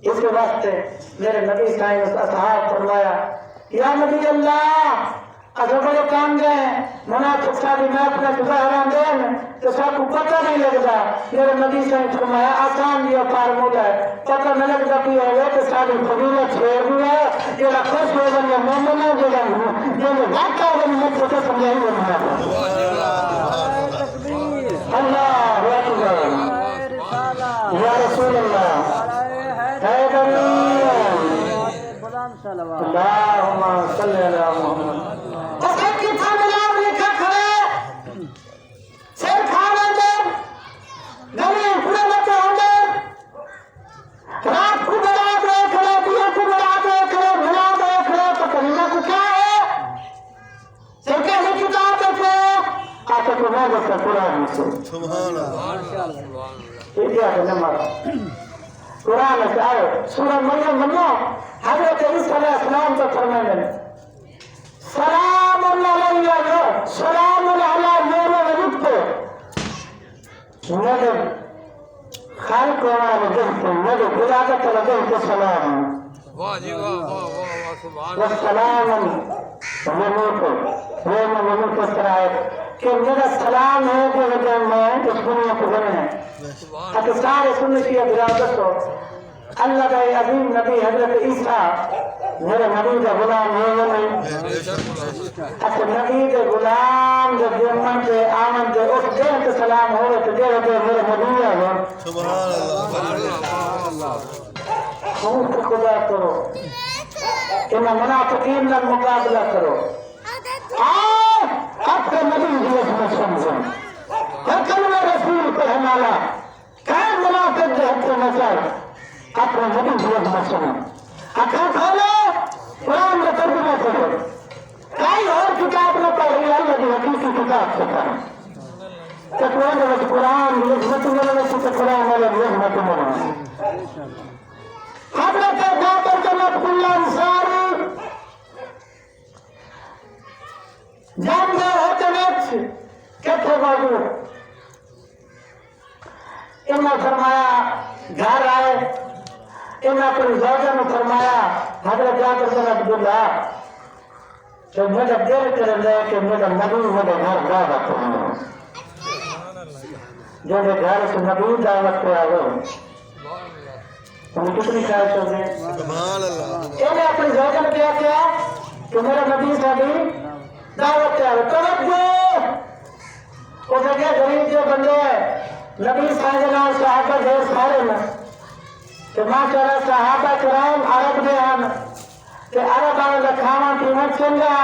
اس کے واسطے میرے نبی صاحب اصحاب فرمایا یا نبی اللہ اگر بڑے کام گئے منافق شادی میں اپنا ظاہران دیں تو سب کو پتہ نہیں لگتا میرے نبی صاحب فرمایا آسان دیا فارمولہ ہے پتہ نہ لگتا کہ ہے تو ساری فضیلت چھوڑ دیا جیڑا خوش ہو گیا مومن ہے جیڑا واقعہ ہوگا مجھ کو سمجھائی ہوگا اللہ یا رسول اللہ حیدری اللہم صلی اللہ محمد اس ایک کی تھا ملاب لکھا کھڑے سیر کھانا اندر گلی پورے بچے اندر رات کو بڑا دے کھڑے دیا کو بڑا دے کھڑے بھلا دے کھڑے تو کلیمہ کو کیا ہے سیر کہنے کی کتاب دیکھو آتا کو میں بکتا قرآن سے سبحان اللہ یہ دیا کہ نمارا قرآن سے آئے سورہ مریم منو حضرت عیسیٰ علیہ السلام کا فرمائے میں سلام علیہ سلام علیہ ولدت میرے خالق وانا وجدت میرے قرآن لديك سلام والسلام وملك السرائر کہ میرا سلام ہے کہ وجہ میں اس دنیا کو بنے ہیں اگر سارے سننے کی برادت ہو اللہ کا عظیم نبی حضرت عیسیٰ میرے نبی کا غلام ہے وہ نہیں اچھا نبی کے غلام جو جرمن کے آمن کے اس دن کے سلام ہوئے تو دے ہوئے میرے نبی ہے سبحان اللہ خوف کو خدا کرو انہا منافقین کا مقابلہ کرو آپ کا نبی بھی اس میں سمجھیں ہر کلمہ رسول کو ہمارا کہیں منافق جو حد سے مسائل اپنے نبی بھی مسئلہ اکھا کھولو قرآن کا ترجمہ کرو کئی اور کتاب نہ پڑھی اللہ کی حقیقی کتاب سے پڑھو تقوی میں قرآن لکھمت میں سے قرآن والا لکھمت میں حضرت جعفر کے مقبول انصاری جان گئے ہوتے وقت کتنے موجود انہوں فرمایا گھر آئے انہوں اپنی زوجہ نے فرمایا حضرت جعفر بن عبداللہ کہ میرا دل کر لے کہ میرا نبی میرے گھر دعوت ہوں جو میرے گھر سے نبی دعوت پہ آئے انہیں کتنی خواہش ہو گئی انہیں اپنی زوجہ نے کیا کہ میرا نبی سے بھی دعوت پہ آئے توجہ وہ جگہ غریب جو بندے نبی صاحب صحابہ ڈھیر سارے میں کہ ماشاءاللہ صحابہ کرام عرب دے ہن کہ عرب آنے لکھاواں قیمت سنگا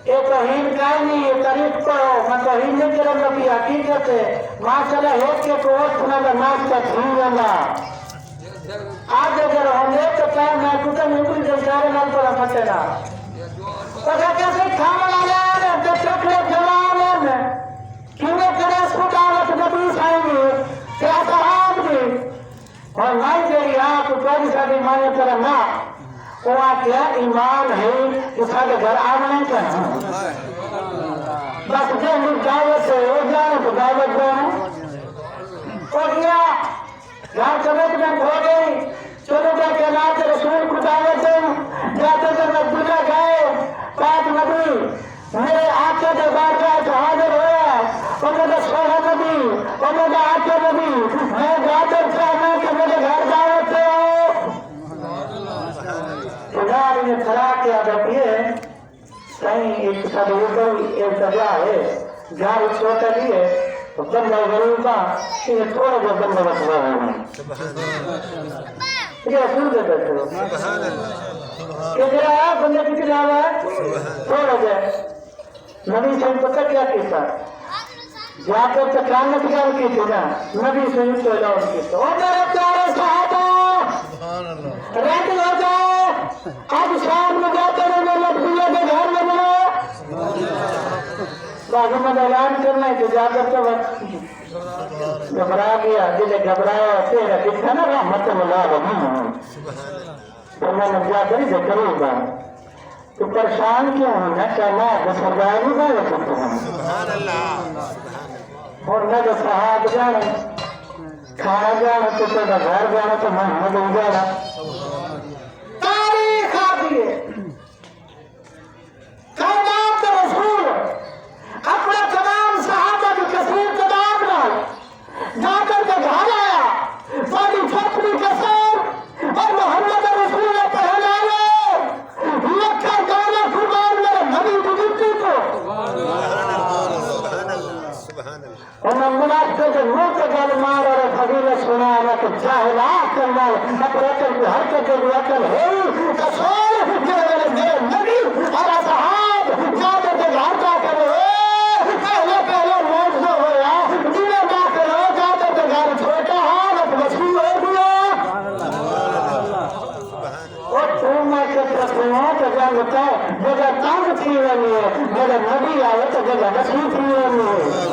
یہ توہین کہیں نہیں یہ تعریف کرو میں توہین نہیں کروں گا کہ حقیقت ہے ماشاءاللہ ایک کے کوٹ سنا گا ناشتہ چھین گا آج اگر ہم لے تو کہیں میں کتا نوکری جلسارے نال پر پھٹے نا پتا کیسے کھانا لانا ہے جب چکلے جوان ہے کیونکہ کرے اس کو دعوت نبی صاحب کہ اصحاب دی اور نہیں دے یہاں تو کوئی ساتھی مانے کرے نا وہ کیا ایمان ہے اس کے گھر آمنے کا بس جو ہم دعوت سے ہو جائے تو دعوت جائے ہو گیا گھر سمیت میں ہو گئی چلو گیا کہ نات رسول کو دعوت دیں جاتے جب مدینہ گئے پاک نبی میرے آقا کے بارگاہ سے حاضر ہوا میرے سونا نبی اور میرے آقا نبی میں جعفر چاہنا کہ میرے گھر دعوت دو یار یہ کھڑا کیا بیٹھیے کہیں ایک صدیقہ ایک دریا ہے گھر چھوٹا لیے تو بندہ ضرور تھا کہ یہ تھوڑا جو بندہ بچوا ہے یہ سن دے بیٹھے ہو کہ میرا آپ بندے کی کتاب ہے تھوڑا جائے نبی سے پتہ کیا کیتا جا کر تکانت گل کی تھی نا نبی سے تو اعلان کیتا او میرے پیارے صحابہ ریڈی ہو جاؤ اب شام میں جاتے رہے لبیہ کے گھر میں ملو بعد میں اعلان کرنا ہے کہ جا کر تو گھبرا گیا دل گھبرایا تیرا کتنا نا رحمت اللہ علیہ تو میں نے جا کر ہی کروں گا تو پریشان کیوں ہوں میں کہنا ہے سردار نہیں گئے سکتے ہیں اور میں جو صاحب جانا کھانا جانا تو تیرا گھر جانا تو محمد ہو جانا تاریخ آتی ہے کائنات رسول اپنے تمام صحابہ کی کثیر تعداد میں جا کر کے گھر آیا ساری چھپڑی کثیر اور محمد رسول پہنائے لکھا گانا قربان میرے نبی بزرگی کو اور میں منافقے کے منہ کے گل مار اور فضیلت سنا رہا کہ جاہلات کرنا اپنے عقل کی حرکت جو عقل ہے رسول میرے نبی اور اصحاب جا کر کے گھر جا کر پہلے موجود ہوا جنہیں جا کر جا کر کے گھر چھوٹا حالت وسیع ہو گیا اور تم میں کہ تسلیموں کے جانتا ہے جگہ تنگ تھی رہی ہے جگہ نبی آئے تو جگہ وسیع تھی رہی ہے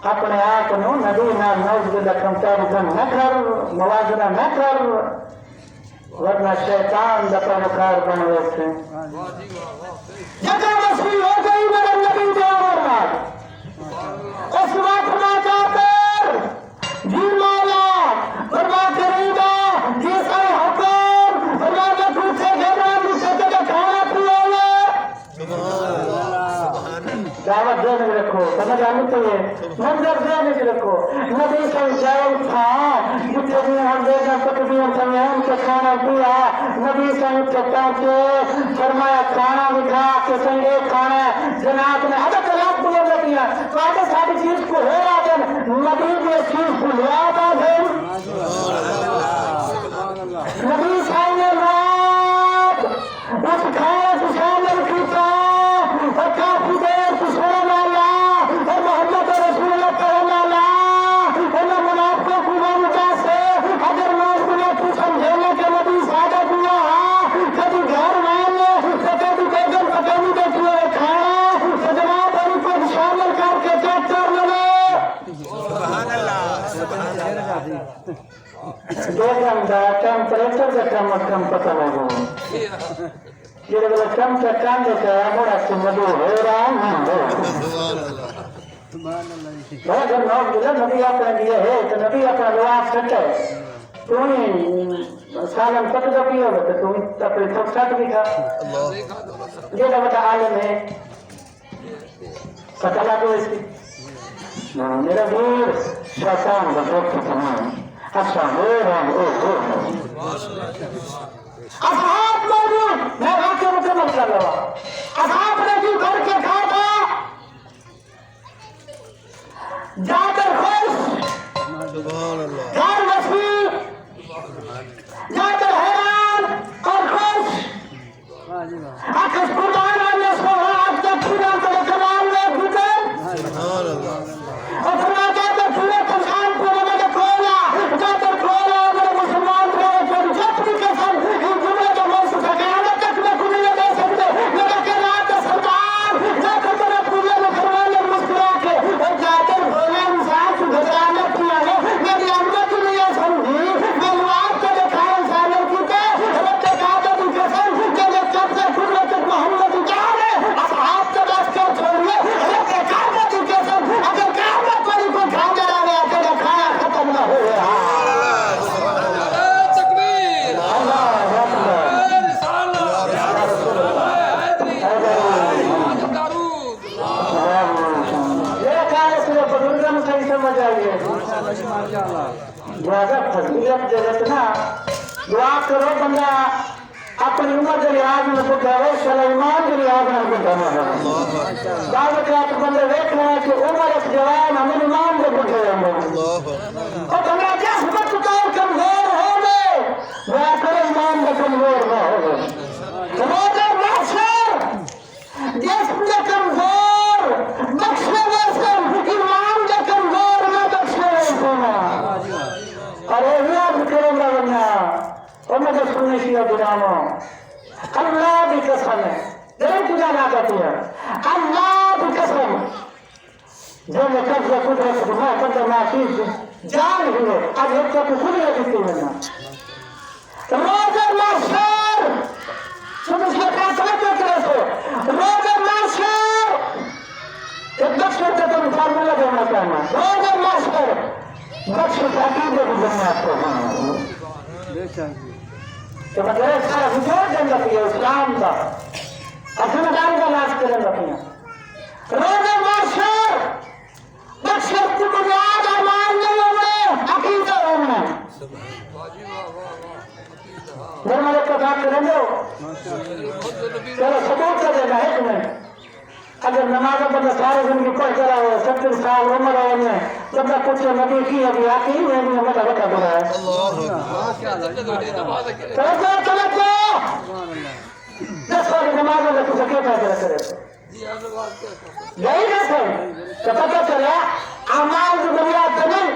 اپنے آپ نو نبی نہ نوز کمپیریزن نہ کر موازنہ نہ کر ورنہ شیطان دفعہ مکار بن ویسے جگہ وسیع ہو گئی میرے نبی جاورنا اس وقت میں جاکر جی مولا فرما کریں گا جی سارے حکم فرما کے پوچھے گے نا مجھے جگہ کھانا پیوے دعوت دینے میں رکھو سمجھ آنی چاہیے منظر دینے میں رکھو نبی سے جاؤ تھا جتنے بھی ہم دیکھنا تقدیم سمیان کے کھانا پیا نبی سے چکتا کے فرمایا کھانا دکھا کہ سنگے کھانا جناب نے حضرت طلاق بلو لگیا تو آگے ساری چیز کو ہو رہا تھا نبی بھی اس چیز کو لیا تھا پھر نبی سائنے رات اس کھانا سے شامل کیتا اور کافی دیر سے سونا لا اور محمد رسول اللہ پہنا لا اور منافقوں کو وجہ سے اگر لوگ مجھے تو سمجھینے کے نبی سادہ دیا کبھی گھر والے کبھی بیگم پکڑی دیتی ہے کھانا تو جناب علی کو شامل کر کے چیک کر لے سبحان اللہ بیگم دا ٹیمپریچر کا کم پتہ لگو یہ لوگ کم سے کم دیکھا ہے بڑا سنگو ہو رہا ہے جب لوگ جب نبی اپنے لیے ہے تو نبی اپنا لواف سکے تمہیں سالم تک جو بھی ہوگا تو تمہیں اپنے سب ساتھ بھی کھا یہ لوگ عالم ہے پتہ لگو اس کی میرا دور شیطان بزرگ کی تمام اچھا ہو رہا ہو اصحاب موجود میں واقعہ مکمل کر رہا اصحاب نے جو گھر کے کھاتا جا کر خوش گھر وسیع جا کر حیران اور خوش اکس قربان والے سو آپ تک پورا کر کمال میں گھٹے اور فرما جا کر پورے پرشان کو مجھے کھولا جا کر کھولا میرے مسلمان کو جب بھی قسم ان جملے کے موضوع کا قیامت تک میں کنی دے سکتے میرا کہ رات زیادہ فضیلت دینا دعا کرو بندہ اپنی عمر کے لحاظ میں بڑھا ہے سلیمان کے لحاظ میں بڑھا ہے بعض اوقات بندے دیکھ رہے ہیں کہ عمر ایک جوان ہمیں امام کے بڑھے ہیں اور بندہ جس وقت تو کمزور ہو گئے دعا کرو امام میں کمزور نہ ہو گئے روزہ محشر جسم کے کمزور بخشے ویسے امام کے کمزور نہ بخشے ویسے اور احیاء کروں گا بندہ اور میں جب سننے شیعہ گراموں اللہ کی قسم ہے ضرور تجھا نہ کہتی ہے اللہ کی قسم جو میں قبض قدرت میں قدر ناچیز جان ہوئے اب ایک تو خود ہی دیکھتی ہونا روز محشر سن اس میں کہا سمجھتے کرے سے روز محشر ایک بخشر کا تم فارمولہ دینا چاہنا روز محشر بخشر کا عقیدے کی بنیاد کو کہ مطلب سارا وجود دیں گے اسلام کا اسمدان کا ناس کریں گے روز محشر بخشر کی بنیاد امان نہیں ہوئے عقیدہ ہونا جب ملک کا بات کریں گے چلو ثبوت کر دینا ہے تمہیں اگر نماز بندہ سارے زندگی پڑھ کرا ہو 70 سال عمر ہے انہیں جب تک کچھ نبی کی ابھی آتی ہی نہیں ہمیں تو بتا دیا ہے چلو 10 والی نماز میں تو سکے فیصلہ کرے یہی بس ہے تو پتہ چلا اعمال کی بنیاد پہ نہیں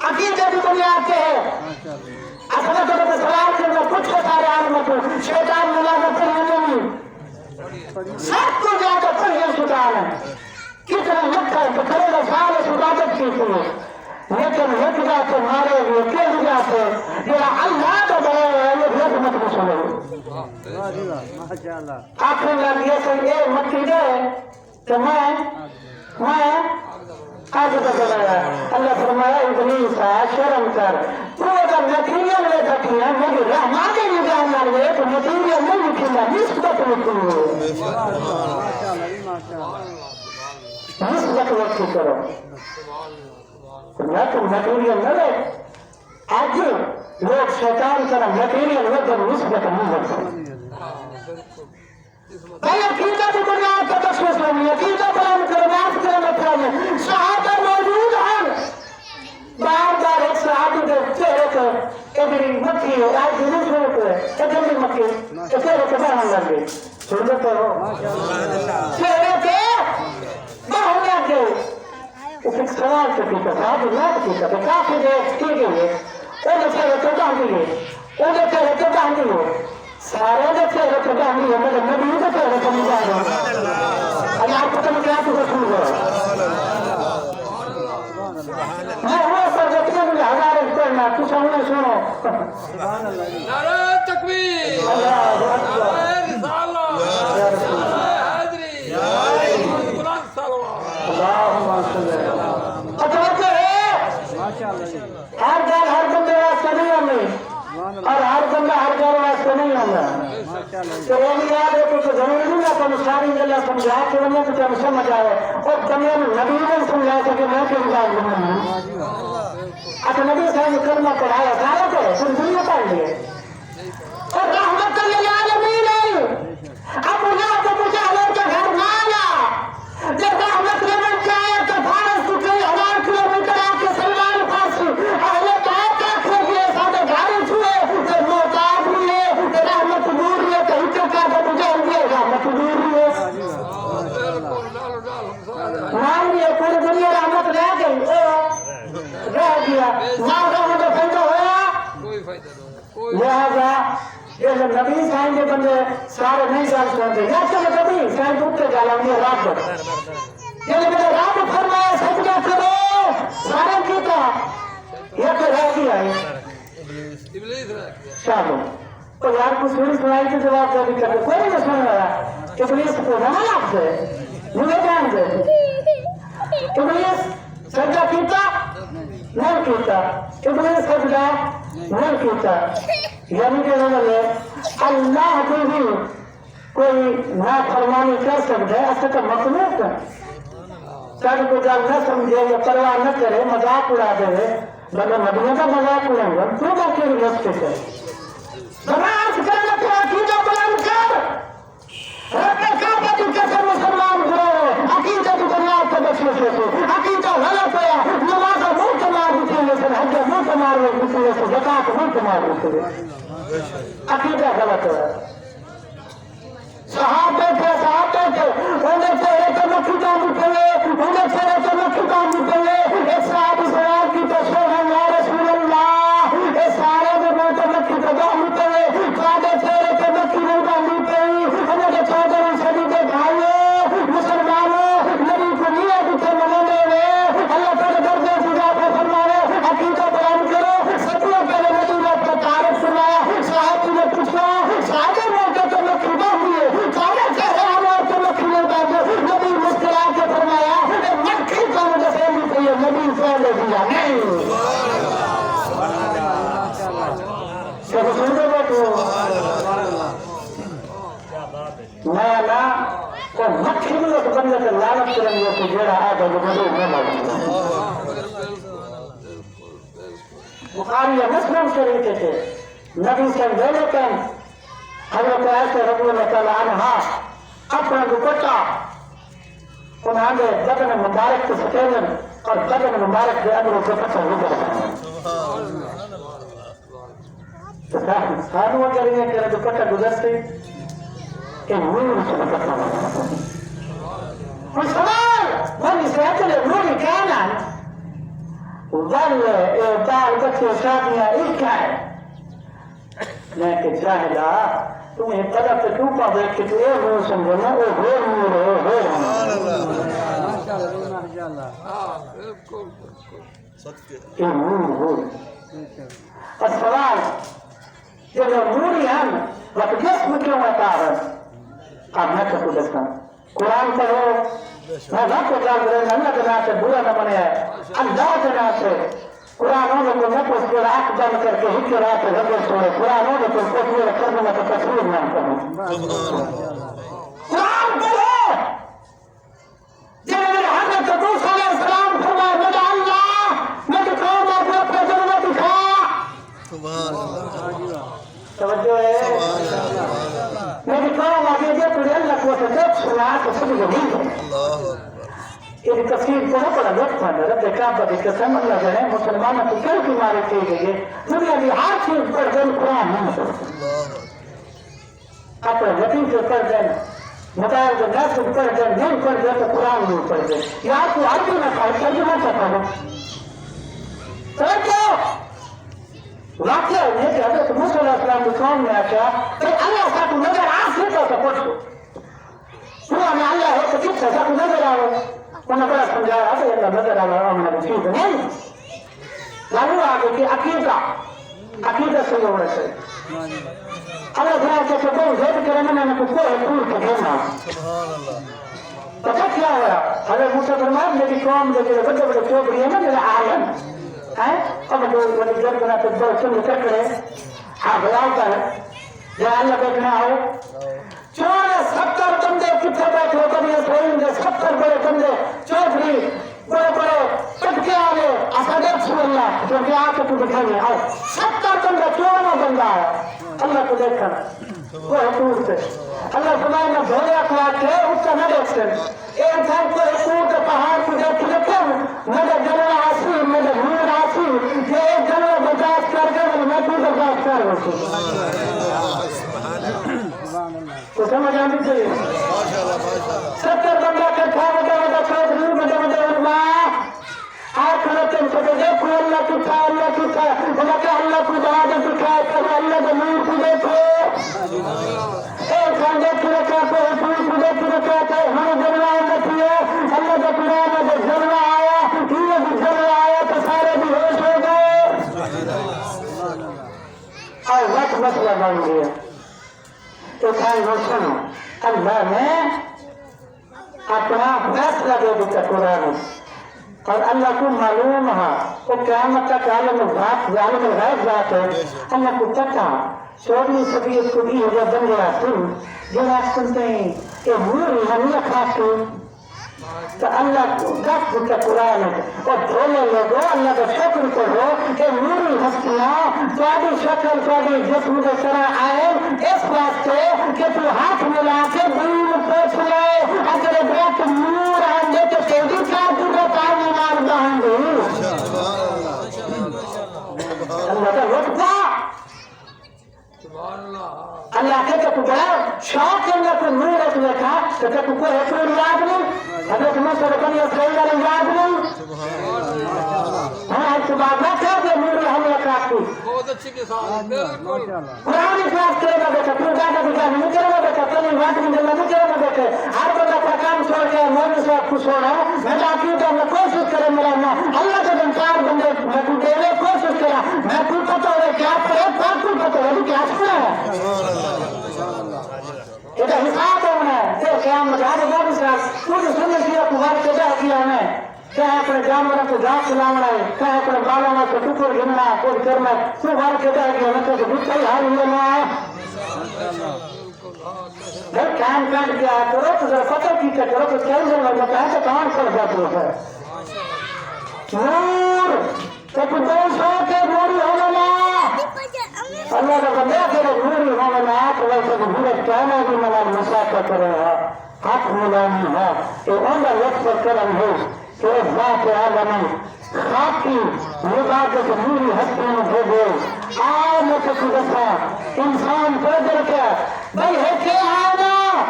عقیدے کی بنیاد پہ ہے اصل تو سوال کرنا کچھ کے سارے عالمت شیطان ملازمت نہیں سب کو جا کر پھر یہ سدھار ہے کتنا مکر تو کرے گا سارے عبادت کی تھی لیکن ہٹ جاتے مارے ہوئے کیوں جاتے میرا اللہ کا بڑا ہے یہ بہت مت مسئلہ آخر لگ یہ کہ یہ مکی دے کہ میں آگے تو بڑھایا اللہ فرمایا ابلیس شرم کر تو اگر نتیجہ لے سکتی ہے مجھے رحمانی نگاہ نہ لے تو نتیجہ نہیں لکھیں گا نسبت لکھیں گے نسبت لکھی کرو نہ تو مٹیریل نہ لے آج لوگ شیطان کرا مٹیریل ہو تو نسبت نہیں لکھیں بھائی عقیدہ کی بنیاد پر تشخیص لینی عقیدہ بیان کرنا کرنا صحابہ موجود ہیں بار بار ایک صحابی کے چہرے کو ادھری مکھی ہے آج جلوس میں ہوتے ہیں ادھری مکھی کے چہرے کو بہن لگ گئی سن لیتے ہو چہرے کے بہن لگ گئی اس ایک سوال سے پیتا صحابی اللہ کی پیتا کافی دیر کی گئی انہیں چہرے کو بہن دیئے انہیں چہرے کو بہن دیئے سارے دے چہرے کو بہن دیئے مگر نبی کے چہرے کو نہیں جائے اللہ کو تم کیا تو رسول ہے میں وہ سر جتنے مجھے ہزار پڑھنا تو سامنے سنو نعرہ تکبیر اللہ اکبر نعرہ رسالت حیدری قرآن صلوات اللہم صلی اللہ توجہ ہے ہر گھر ہر بندے واسطے نہیں ہمیں اور ہر بندہ ہر گھر واسطے نہیں ہوگا تو وہ بھی یاد ہے کہ ضروری نہیں ہے کہ ساری اللہ سمجھا کے بندے کو جب سمجھ آئے اور بندے نبی نے سمجھا کہ میں کیوں جان دوں اچھا نبی صاحب نے کلمہ پڑھایا سارا کو تم دنیا پڑھ لیے اور رحمت للعالمین اب اللہ کو مجاہدوں کے گھر نہ آیا جب رحمت لمن چاہے تو بھارت کو کئی 1000 کلومیٹر آ کے سلمان پاسی اہل کہاں تک ہو گئے سارے گھر چھوئے تو محتاج ہوئے تو رحمت دور ہوئے تو ہٹو کا تو مجاہد ہوئے رحمت دور ہوئے مان لیے پوری دنیا رحمت رہ گئی رہ گیا نہ رحمت فائدہ ہوا لہذا یہ نبی صاحب کے بندے سارے نہیں جان سکتے یا چلے نبی صاحب اٹھتے جانا یہ رب یہ میرے رب فرمایا سجدہ کرو سارے کیتا یہ تو رہ گیا ہے چلو تو یار کچھ تھوڑی سنائی کی جواب دے بھی کرتے کوئی نہیں سن رہا ابلیس کو نہ لگ سے مجھے جان دے ابلیس سجدہ کیتا نہیں کیتا ابلیس سجدہ نہیں کیتا یعنی کہ اللہ کو بھی کوئی نافرمانی کر سکتا ہے ایسا تو مخلوق ہے سب کو جب نہ سمجھے یا پرواہ نہ کرے مذاق اڑا دے بندہ نبیوں کا مذاق کریں گے تو باقی رستے سے بناس کرنا تو عقیدہ بلند کر رکھے کعبہ تو کیسے مسلمان کرو عقیدہ تو بنیاد کا بچے سے عقیدہ غلط ہے نماز منہ تمار ہوتی ہے حج منہ تمار ہوتی ہے زکات منہ تمار ہوتی ہے عقیدہ غلط ہے صحابہ تھے انہیں چہرے سے مکھی کام کرے انہیں چہرے سے مکھی کام کرے ایک صحابی سوال کی تشہیر یا رسول اللہ اے سارے میں بہت مکھی تباہ کرے سارے چہرے سے مکھی نہیں باندھی گئی انہیں کے 14ویں صدی کے بھائیوں مسلمانوں نبی کو نہیں دکھے منانے میں اللہ تعالیٰ درجے سجا کو فرمانے عقیدہ بیان کرو سچوں پہلے نبی نے اپنا تعارف سنایا صحابی نے پوچھا سارے موقع تو مکھی باندھی ہے سارے چہرے ہمارے تو مکھی نہیں باندھے نبی مسکرا کے فرمایا مکھی کا مجھے سہمی چاہیے نبی پہلے دیا نہیں میں تو مکھی بھی ایک بندے سے لالچ کریں گے کہ جیڑا آ جائے نبی میں بخاری یا مسلم شریف تھے نبی سے لیکن حضرت عائشہ رضی اللہ تعالیٰ عنہا اپنا دوپٹہ انہوں نے بدن مبارک کے سکینن اور بدن مبارک کے اندر دوپٹہ گزر ساتھ وہ کہہ رہی ہیں کہ دوپٹہ گزرتے کہ نور سے دوپٹہ اور سوال بنی سے اچھلے نوری کہنا ظل دار بچے شادیاں ایک ہے لیکن جاہدہ تمہیں طرف سے کیوں پا دیکھ کہ تو اے نور سمجھنا اے غیر نور ہے غیر اے نور ہو اور سوال جب نوری ہم وقت جسم کیوں ہوتا ہے اب میں کہوں دیکھتا قرآن پڑھو میں نہ کو جان رہے اللہ کے نام سے برا نہ بنے اللہ کے نام سے قرآنوں نے کو نہ کچھ پورا آنکھ بند کر کے ہی رات ربر سوڑے قرآنوں نے کو تصویر کرنے میں تو تصویر نہ کروں قرآن پڑھو جب میرے حضرت موسیٰ علیہ السلام فرمائے مجھے اللہ مجھے قوم اپنے اپنے ضرورت دکھا توجہ ہے میری قوم آگے دے تو اللہ کو جب سنا تو سب نہیں ہے ایک تفسیر کو نہ پڑا لطف ہے رب کعبہ کی قسم اللہ جانے مسلمانوں کو کل کی مارے کی گئی ہے دنیا کی ہر چیز پر دن قرآن نہیں اپنے یتیم سے پڑھ دیں مطالب جو نفس پڑھ دیں نہیں پڑھ دیں تو قرآن نہیں پڑھ دیں یا آپ کو عربی نہ پڑھ ترجمہ سے پڑھو توجہ واقعہ ہے کہ حضرت موسیٰ علیہ السلام کی قوم میں آتا کہ اللہ صاحب کو نظر آس لیتا تو پڑھو قرآن اللہ ہے تو کس سے صاحب کو نظر آو انہوں نے بڑا سمجھایا کہ اللہ نظر آو ہم نے چیز نہیں لانو آگے کہ عقیدہ سے یہ ہونا چاہیے اللہ بھائی کہ تو کوئی زید کرنے میں نے کوئی حقور کے دینا پتہ کیا ہوا حضرت موسیٰ فرمایا میری قوم جو بڑے بڑے چوبڑی ہے نا میرا عالم اب وہ جب بنا تو بہت سے نکل رہے بلاؤ کا ہے یا اللہ بیٹھنا ہو 70 بندے کتنے بیٹھے ہو بنی اسرائیل کے 70 بڑے بندے چودھری بڑے بڑے پٹکے والے اسد رسول اللہ جو کہ آپ کو دکھائیے آؤ 70 بندہ 14واں بندہ ہے اللہ کو دیکھ کر وہ حقوق سے اللہ سبحانہ نے بھولے اخلاق ہے اس کا نہ دیکھتے ایک انسان کو حقوق کے پہاڑ کو دیکھ کے دیکھیں مجھے جنرل عاصم مجھے نور عاصم یہ ایک جنرل برداشت کر کے میں تو برداشت کر رہا تو سمجھ آنی چاہیے 70 بندہ کٹھا بڑا چودھری بڑے علماء آنکھ رکھتے ہیں تو دیکھو اللہ کی تھا بلا کہ اللہ کو بہادر دکھائے کہ اللہ کے نور کو دیکھو ایک سنجے کی رکھا تو حضور کو دیکھ رکھا تو ہمیں جلوہ آمدتی ہے اللہ کا قرآن میں جب جلوہ آیا یہ بھی جلوہ آیا تو سارے بھی ہوش ہو گئے اور وقت مسئلہ بن گیا تو کھائی روشن اللہ نے اپنا فیصلہ دے دیتا قرآن اور اللہ کو معلوم ہے وہ قیامت تک عالم الغیب ذات ہے اللہ کو پتہ 14ویں صدی کو بھی ہو جب بن گیا سن جو آپ سنتے ہیں کہ نور ہمیں خاص تو اللہ دس کے قرآن اور بھولے لوگوں اللہ کا شکر کرو کہ میری ہستیاں تاری شکل تاری جسم کے طرح آئے اس واسطے کہ تو ہاتھ ملا کے دین پوچھ لے اگر ایک نور آئیں تو تیری کا دورے پانی مار دیں گے اللہ کا رتبہ اللہ کے تو بڑا شوق ہے کو نور ہے تمہیں کہا تو کہ کوئی حکم یاد نہیں حضرت موسیٰ رکھنی اسرائیل علیہ یاد نہیں ہاں ایک بات نہ کہا کہ نور ہم لکھات کی بہت اچھی کسان بالکل قرآن اخلاص کرے گا بیٹا پھر زیادہ بجا نہیں کرے گا بیٹا پہلے وقت میں جلنا نہیں کرے گا بیٹا ہر بندہ کا کام چھوڑ کے مولوی صاحب خوش ہو رہا ہے میں چاہتی ہوں میں کوشش کرے میرا اللہ کے دنکار بندے میں تو دے رہے کوشش کرا میں تو پتہ ہوئے کیا پڑے پاکل پتہ ہوئے کیا سنا ہے یہ تو حساب ہونا ہے پھر قیام مجھا دے گا بھی صاحب پوری سننے کیا کمار کے جا کیا ہمیں کہاں اپنے جانوروں کو جاپ چلانا ہے کہاں اپنے بالوں میں کو ٹکڑ گھننا کوئی کرنا تو بھر کے جا کیا ہمیں تو بھٹا ہی حال ہوئے نہ آیا جب کام کاٹ گیا کرو تو ذرا پتہ کی کرو تو چل جائے گا کہاں تو کام کر جاتے ہے نور تو کچھ ہو کے نوری ہونا نا اللہ کا بندہ کرے نوری ہونا نا تو ویسے کہ بھولت کہنا بھی ملا مساقہ کرے گا حق ملانی ہے کہ اندر وقت پر کرم ہو کہ اس ذات عالم خاکی مبادت نوری ہستی میں دے دے آئے میں کسی دفعہ انسان پیدل کیا بھئی ہے کہ آنا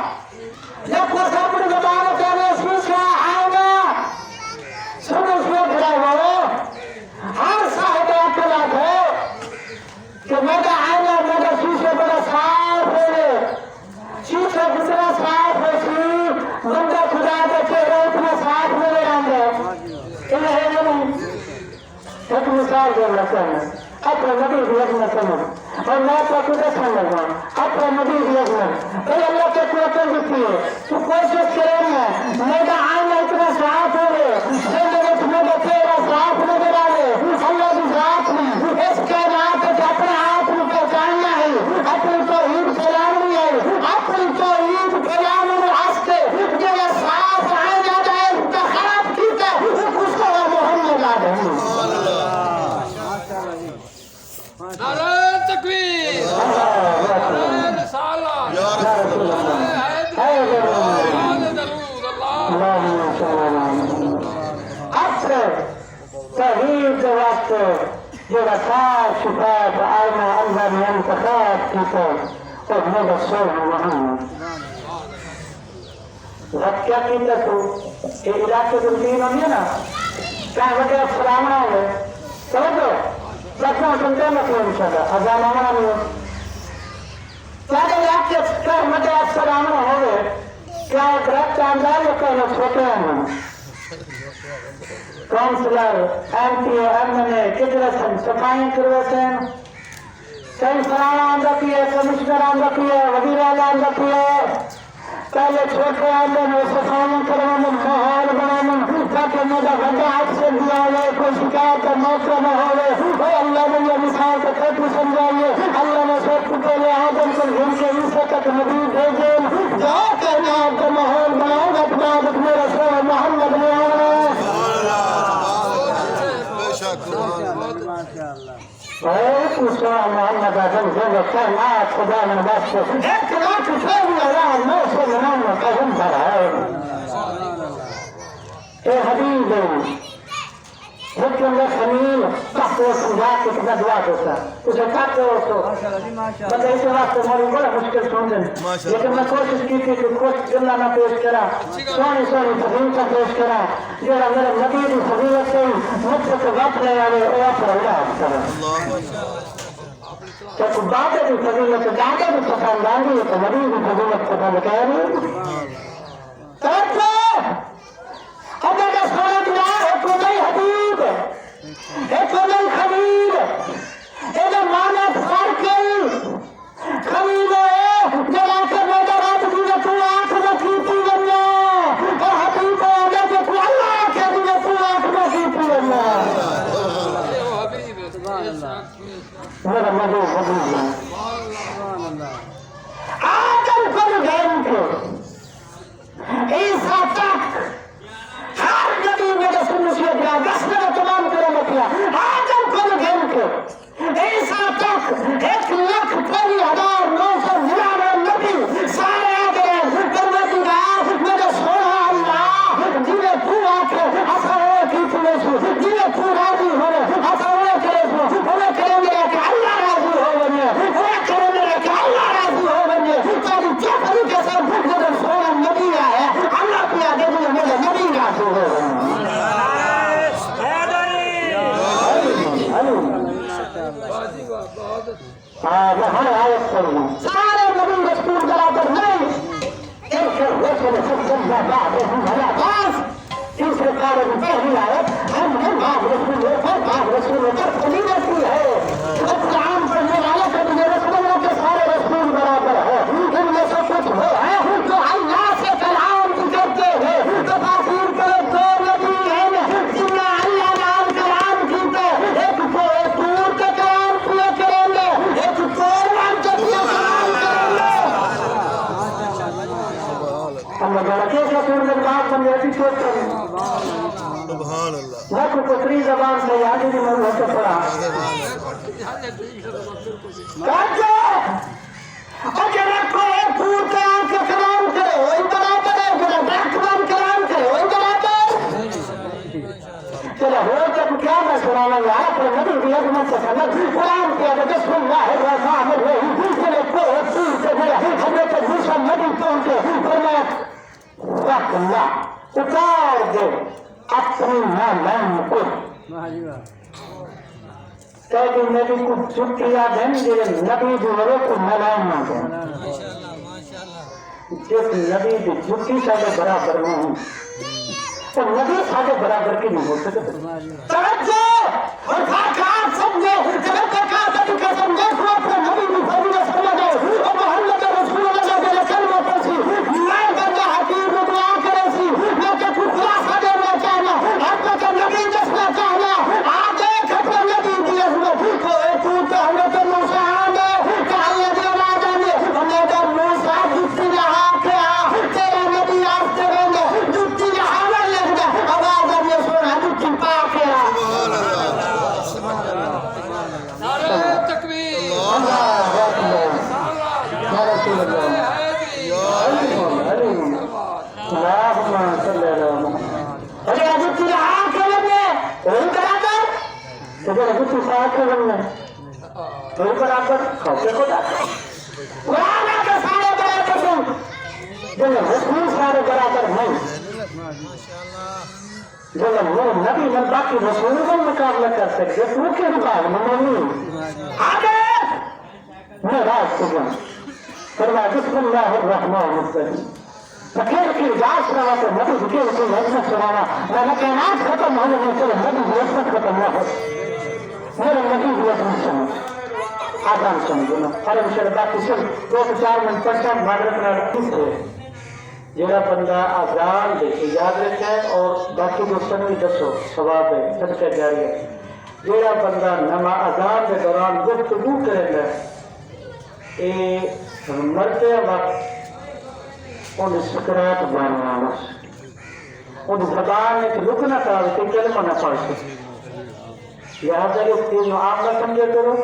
جب کو سامنے زبان کہنے اس میں سے آنا سن اس میں کھڑا ہوا ہر صاحب اطلاع ہے کہ میرا آئینہ میرا شیشے بڑا صاف ہے شیشے کتنا صاف ہے بندہ خدا کا چہرہ اتنا صاف نظر آتا ہے ایک مثال دینا چاہیے اپنے نبی دیکھنا سمجھ اور میں تو خود سمجھ اپنے نبی دیکھنا بھائی اللہ کے قوتیں دیتی ہے تو کوشش کرے نا میرا آئینہ اتنا صاف ہے میرا چہرہ صاف نظر آئے اللہ کی ذات میں اس کائنات کو اپنے آپ میں پہچاننا ہے اپنی توحید پھیلانی ہے اپنی توحید پھیلانے میں ہنستے جو یہ صاف آئے جاتا ہے اس کا خراب ٹھیک ہے اس کو محمد یاد ہے نعرہ تکبیر نعرہ رسالہ نعرہ حیدری نعرہ درود اللہ اب سے توحید کے واسطے جو رسال شفاعت آئینہ اللہ نے انتخاب کی تو میرا سوح محمد رب کیا کہتا تو یہ علاقے کے دین ہوئی ہے نا کہاں بٹے السلام ہوئے سمجھو سچنا سنتے میں کوئی انشاءاللہ اذان آمنا نہیں ہو کیا کہ علاقے کہاں بٹے السلام ہوئے کیا درخت انداز یا کہنا چھوٹے ہیں councillor M P M N A کتنے سن صفائیں کروے ہیں کئی سلام آندہ کی ہے کمشنر آندہ کی ہے وزیر اعلیٰ آندہ کی ہے پہلے چھوٹے آندے میں صفائیں کروانے ماحول بنانے تاکہ میرا بندہ آپ سے دیا ہوئے کوئی شکایت کا موقع نہ ہوئے اور اللہ نے یہ مثال کو کیسے سمجھائیے اللہ نے سب کو پہلے آدم کو گھر کے عیسیٰ تک نبی بھیجے جو کہنا آپ کا ماحول بناؤ گا اپنا عبد میرا سر محمد نے آنا ایک مسلمان محمد آدم جو کہنا خدا نے بس کو ایک لاکھ چھوڑ اللہ میں سے منانا قدم پر ہے اے حبیب حکم خلیل تحت و سمجھا کے کتنا دعا دیتا اسے کہتے ہو تو بندہ اس واسطے ہماری بڑا مشکل سن دیں لیکن میں کوشش کی تھی کہ کچھ جملہ نہ پیش کرا سونی فضیل کا پیش کرا جو میرے نبی کی فضیلت سے مجھ سے تو وقت لے آئے او پر اللہ کرا تو باتیں بھی فضیلت جاتے بھی پسند آئیں گی تو نبی کی فضیلت پسند کہہ رہی توجہ اب اگر سونے دیا ایک نئی حبیب ایک نئی خلیل ایک مانا فرقل خلیل ہے جلا کے میدہ رات دیئے تو آنکھ میں کیتی بننا اور حبیب ہے اگر کہ تو اللہ کے دیئے تو آنکھ میں کیتی بننا میرا مدد حبیب ہے آدم پر گئن کے اللہ بعدہ بھلا باس تیسرے پارے میں پہلی آیت ہم ہیں بعد رسولوں پر بعد رسولوں پر فضیلت ہے اب قرآن پڑھنے والے کا مجھے رسولوں کے سارے رسول برابر ہے ان میں سے کچھ وہ ہے جو اللہ سے کلام کرتے ہیں تفاسیر کرے دو نبی ہیں جن میں اللہ نام کلام کیتے ایک کو دور کے کلام کیے کریں گے ایک قرآن کے کیے کلام کریں گے ہم لوگ کیسے سن میں بات سمجھتی سوچ کریں سبحان اللہ میں کو پتری زبان سے یاد ہی نہیں ہو سے پڑھا اگر کوئی دور کے آن کے کلام کرے وہی برابر ہے اگر ڈاکٹران کلام کرے وہی برابر چلو ہو جب کیا میں سنانا گا تو نبی بھی عظمت سے سنت قرآن کیا تو بسم اللہ الرحمن الرحیم چلے کوئی دور سے میرا حضرت موسیٰ نبی پہنچے فرمایا رکھ اللہ اتار دے اپنی مالان کو کہ نبی کو چھٹی یاد ہے نبی جو ورے کو ملائم نہ دیں جس نبی کی چھٹی سارے برابر میں ہوں تو نبی سارے برابر کی نہیں ہو سکتے توجہ اور خاکار سب نے جب تک آدھا کا سمجھے تو اپنے نبی بھی فضیلہ سمجھ گئے اور محمد رسول اللہ کے کلمہ پر سی میں بندہ حکیم دعا کرے سی میں کہ کوئی خلاصہ دینا چاہنا ہر کو نبی جسنا چاہنا آگے کھپے نبی دی عظمت تو ہمیں تو موسیٰ آنے کہ اللہ دے راجہ نے ہمیں تو موسیٰ جتی رہا کیا تیرا نبی آفتے رہنے جتی رہا میں لگ گا آواز اب یہ سونا جتی پا کیا نعرہ تکبیر اللہ اکبر یا رسول اللہ اللہم صلی اللہ محمد ارے جتی رہا کے لگے وہی برابر تجھے جتی رہا کے لگے وہی برابر خوفے کو جاتا قرآن آگے سارے برابر ہیں جنہیں رسول سارے برابر ہیں جنہیں وہ نبی من باقی رسولوں کا مقابلہ کر سکتے تو کے مقابلہ نہیں آگے میں راز کو جاؤں فرمایا بسم اللہ الرحمن الرحیم فکر کی اجاز رہا تو نبی ذکر کو حضرت سنانا میں نے کائنات ختم ہونے میں چلے نبی حضرت ختم نہ ہو میرے نبی حضرت سنو آدم سمجھو نا اور انشاءاللہ باقی صرف 2-4 منٹ پرسنٹ مادرت نہ رکھیس ہے جیڑا بندہ آزان دے کے یاد رکھے اور باقی دوستوں بھی دسو ثواب ہے صدقہ جاری ہے جیڑا بندہ نما آزان دے دوران گفتگو کرے گا اے مرتے وقت ان سکرات باننا ان زبان ایک لکنا کار کے کلمہ نہ پڑھ سکتے لہذا اس چیز میں آپ نہ سمجھے کرو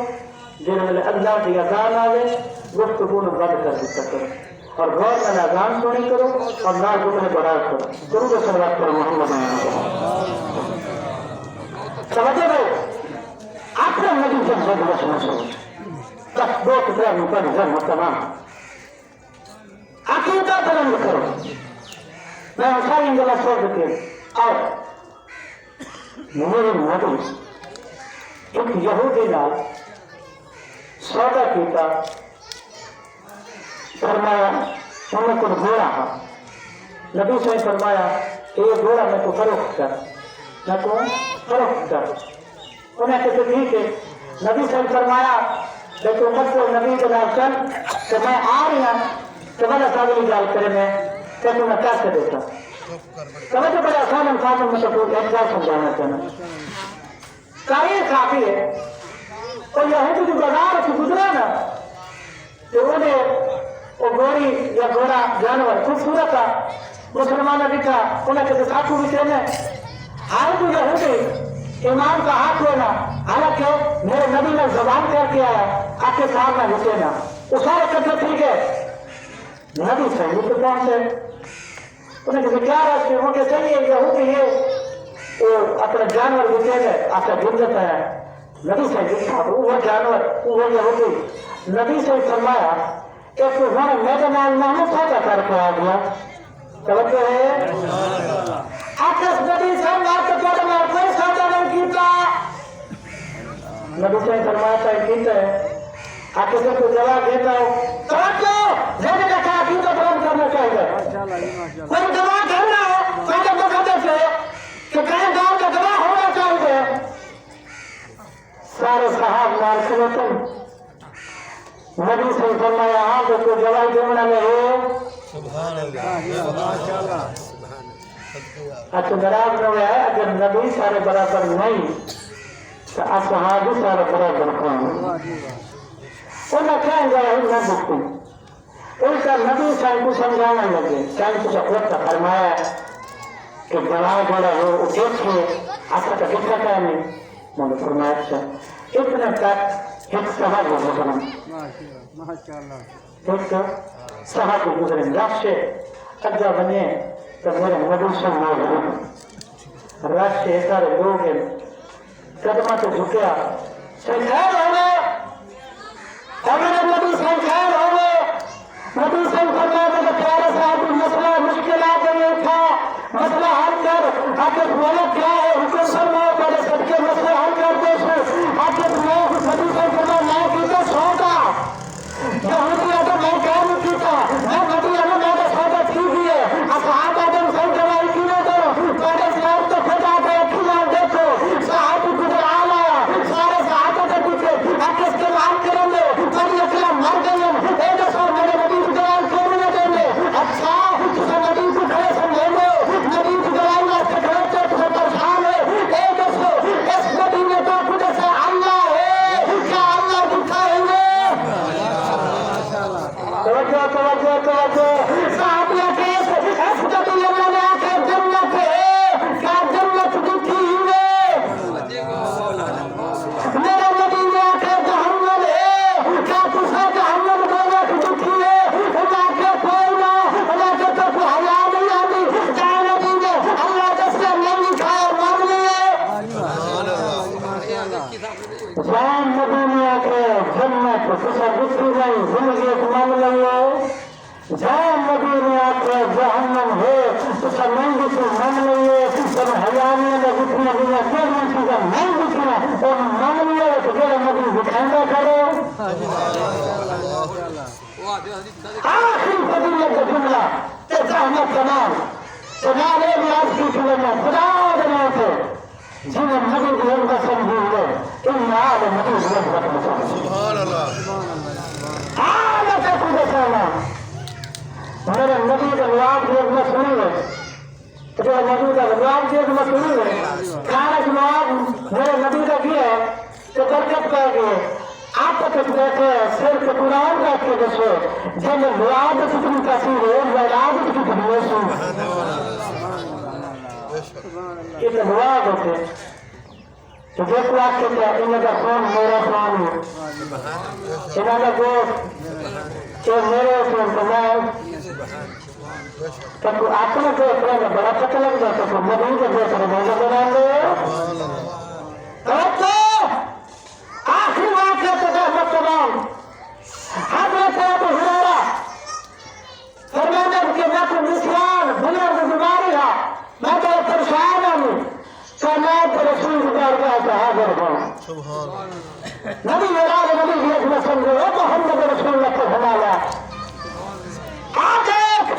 جنہوں نے اللہ کی اذان آئے گفتگو نے بند کر دیتا کرو اور غور میں اذان سنی کرو اور نہ گفتگو بڑھا کرو درود و صلوات کرو محمد سمجھے بھائی آپ نے نبی جب جب بچنا سوچ بس 2 ٹکڑے میں پڑھ جب تمام عقیدہ بلند کرو میں ساری انگلہ چھوڑ دیتے اور میرے نبی ایک یہودی نال سودا کیتا فرمایا انہیں کو گھوڑا تھا نبی سے فرمایا یہ گھوڑا میں کو فروخت کر میں کو فروخت کر انہیں کہتے ٹھیک ہے نبی سے فرمایا لیکن مطلب نبی کے نام چل کہ میں آ رہی ہوں کہ میں نے جال کرے میں کہ تمہیں پیسے دیتا سمجھے بڑے آسان انسان میں تو ایک بار سمجھانا چاہنا تاریخ کافی ہے اور یہودی جو بازار سے گزرا نا تو انہیں وہ گوری یا گھوڑا جانور خوبصورت تھا مسلمانوں دکھا انہیں کہتے ساتھوں بھی چلنے ہر تو یہودی امام کا ہاتھ لینا حالانکہ میرے نبی نے زبان کر کے آیا آپ کے سامنے رکینا وہ سارے کہتے ٹھیک ہے نبی صحیح تو پہنچے انہیں کہتے کیا راستے ہوں کہ چلیے یہودی یہ وہ اپنے جانور بکے گئے آپ کا گنجت ہے نبی صحیح تھا وہ جانور وہ یہودی نبی سے فرمایا کہ تمہارے میرے نام محمد سودا کر کے آ گیا توجہ ہے آکس نبی سے بات کرنے میں کوئی سودا نہیں کیتا نبی سے فرمایا تھا کیتا ہے آکس کو جواب دیتا ہوں توجہ زیادہ کا کیتا بند کرنا چاہیے کوئی جواب سارے صاحب نال کھڑے تھے نبی سے فرمایا آپ کو جواب دینا میں ہو سبحان اللہ اچھا ناراض نہ ہوئے اگر نبی سارے برابر نہیں تو اصحاب سارے برابر کون انہیں کہیں گے نہ بکتی الٹا نبی صاحب کو سمجھانا لگے صاحب کو خود کا فرمایا کہ جواب بڑا ہو وہ دیکھے آپ کا کتنا ٹائم ہے مجھے فرمایا اچھا اتنے تک ایک صاحب ہو گزرا ایک صاحب ہو گزرے رش سے اگا بنے تو میرے نبی صاحب ہو گئے رش سے سارے لوگ قدمہ سے جھکیا خیر ہو گئے اگر نبی صاحب خیر ہو گئے نبی صاحب فرماتے کہ پیارے صاحب مسئلہ مشکلات میں تھا مسئلہ حل کر آگے بولو کیا ہے حکم فرماؤ پہلے سب کے مسئلہ حل کر دے آگے میں نبی صاحب فرمایا میں کیتا سودا یہودی آدم میں کام کیتا میں نبی آدم میں سودا کی دیئے اصحاب آدم صاحب جوائی کی نہ دو پہلے صاحب تو خود آگے کھلان دیکھو صاحب قدر آلایا سارے صاحب آدم دیکھے آگے اس کے لان کریں گے پہلے اکلا مر گئے اے دسو میرے نبی کو جوان کیوں نہ دیں گے اچھا کسے نبی کو کھڑے سمجھیں گے نبی کو جوان واسطے کھڑے تو تمہیں پرشان ہے اے دسو اس نبی میں تو خود سے اللہ ہے کیا اللہ دکھائیں گے توجہ توجہ توجہ صحابیہ کے اس نبی اللہ نے آکے جنت ہے کیا جنت دکھی ہے میرے نبی نے آکے جہنم ہے کیا کسے جہنم دونوں کی دکھی ہے انہاں کے کوئی نہ انہاں کے تو کوئی حیا نہیں آتی جہاں نبی نے اللہ جس سے نہیں لکھا ہے مان لیے جان نبی نے آکے جنت کسے دکھی نہیں زندگی ایک مان لیے جان نبی نے آکے جہنم ہے کسے نہیں دکھی مان لیے جب حیانی نے دکھنا دیا پھر میں چیزیں نہیں دکھنا اور مان لیے تو میرے نبی دکھائیں کرو آخری فضیلت کا جملہ احمد کمال کمال ریاض کی فلمیں خدا بنا تھے جنہیں نبی کی علم سمجھی ہوئے ان آل نبی کی علم سمجھی سبحان اللہ آل تک بسانا میرے نبی کا لواب کی علم سنی ہے جو نبی کا لواب کی علم سنی ہے کارک لواب میرے نبی کا کیا ہے تو برکت کر گئے آپ تک بیٹھے سر کے قرآن رکھ کے دسو جب لواب کتنی کثیر ہے لواب کتنی ویسو یہ تو لواب ہوتے تو دیکھو آپ کے کیا انہوں کا خون میرا خون ہے انہوں کا گوشت کہ میرے خون تو میں تو اپنے گوشت میں بڑا پتہ لگ جاتا تو نبی کے گوشت میں بڑا بنا لے آخری واقعہ تو احمد کمال حضرت ابو ہریرہ فرماتے ہیں کہ میں کو نسیان بنیاد بیماری ہے میں تو پریشان ہوں کہ میں تو رسول گزار کا حاضر ہوں سبحان نبی میراد نبی ایک میں سمجھو محمد رسول اللہ کو حوالہ آگے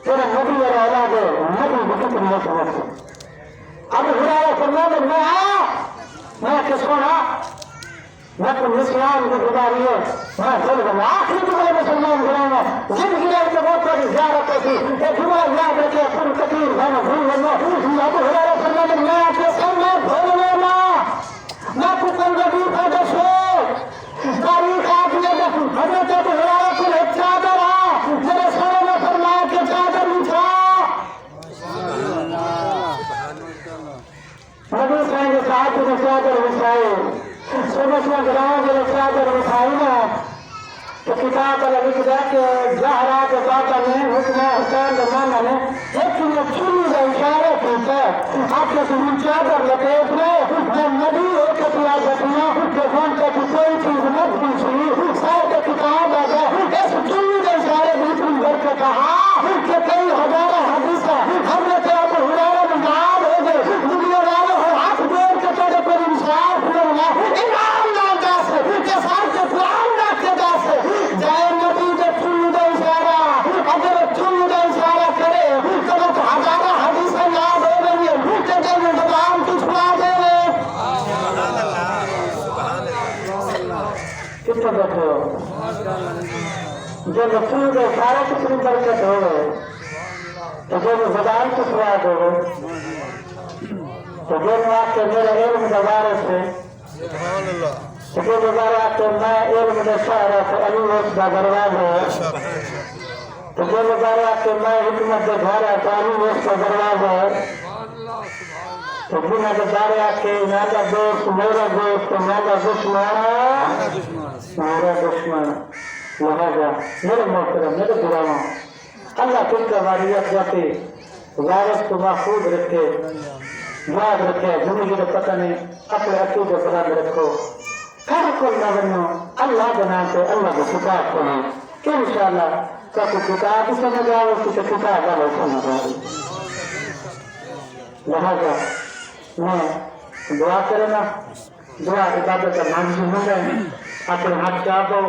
تیرا نبی اور اولاد نبی بکت نہیں سمجھتے ابو ہریرہ فرماتے ہیں میں کس کو نہ میں کو نسیان کو گزاری ہے میں سن گا آخری جملے مسلمان گرانا زندگی ہے کہ بہت بڑی زیارت ہوتی کہ جملہ یاد رکھے پور کثیر بھانا بھول لینا ابو ہریرہ فرماتے میں آکے سن میں بھول لینا میں کو کل نبی کا دسو تاریخ آتی ہے کہ حضرت ابو ہریرہ کو ایک چادر ہے میرے سارے میں فرمایا کہ چادر اٹھا نبی صاحب کے ساتھ میں چادر اٹھائے صبح گراؤں کے چادر اٹھائی نا تو کتاب پر لکھ دیا کہ زہرا کے باقا نے حکم حسین زمانہ نے ایک چنی کا اشارہ کیتا آپ کے سنون چادر لپیٹ میں نبی ایک کتیا جتنا کہ ہم تک کوئی چیز مت پوچھی صاحب کے کتاب آ گیا اس چنی کا اشارہ بالکل کر کے کہا کہ کئی ہزارہ حدیث ہے ہم نے تو ابو ہریرہ میں یاد ہو گئے دنیا والے ہو ہاتھ جوڑ کے تیرے پر انصاف کرنا امام نام داس کے ساتھ کے قرآن رکھ کے داس جائے نبی کے چنی کا اشارہ اگر چنی کا اشارہ کرے تو وہ ہزارہ حدیث یاد ہو گئی کہ جب زبان کچھ پڑا دے جو رسول کے سارے کتنی برکت ہو گئے تو جو زبان کو سواد ہو گئے تو جو آپ کے میرے علم دوبارے سے سبحان اللہ تو جو دوبارہ کہ میں علم دے شہر تو علی وقت کا دروازہ ہے تو جو دوبارہ کہ میں حکمت دے گھر ہے تو علی وقت کا دروازہ ہے تو جنہیں دوبارہ کہ میرا دوست میرا دشمن لہذا میرے محترم میرے گراما اللہ تم کا واریت جاتے غارت کو محفوظ رکھے یاد رکھے زندگی کا پتہ نہیں اپنے عقیدے بلند رکھو ہر کوئی نہ بنو اللہ بناتے اللہ کو کتاب پڑھو کہ انشاءاللہ تو کتاب ہی سمجھ آؤ اس کی کتاب والے سمجھ آؤ لہذا میں دعا کرنا دعا عبادت کا نام سے ہو گئے اپنے ہاتھ چاہ دو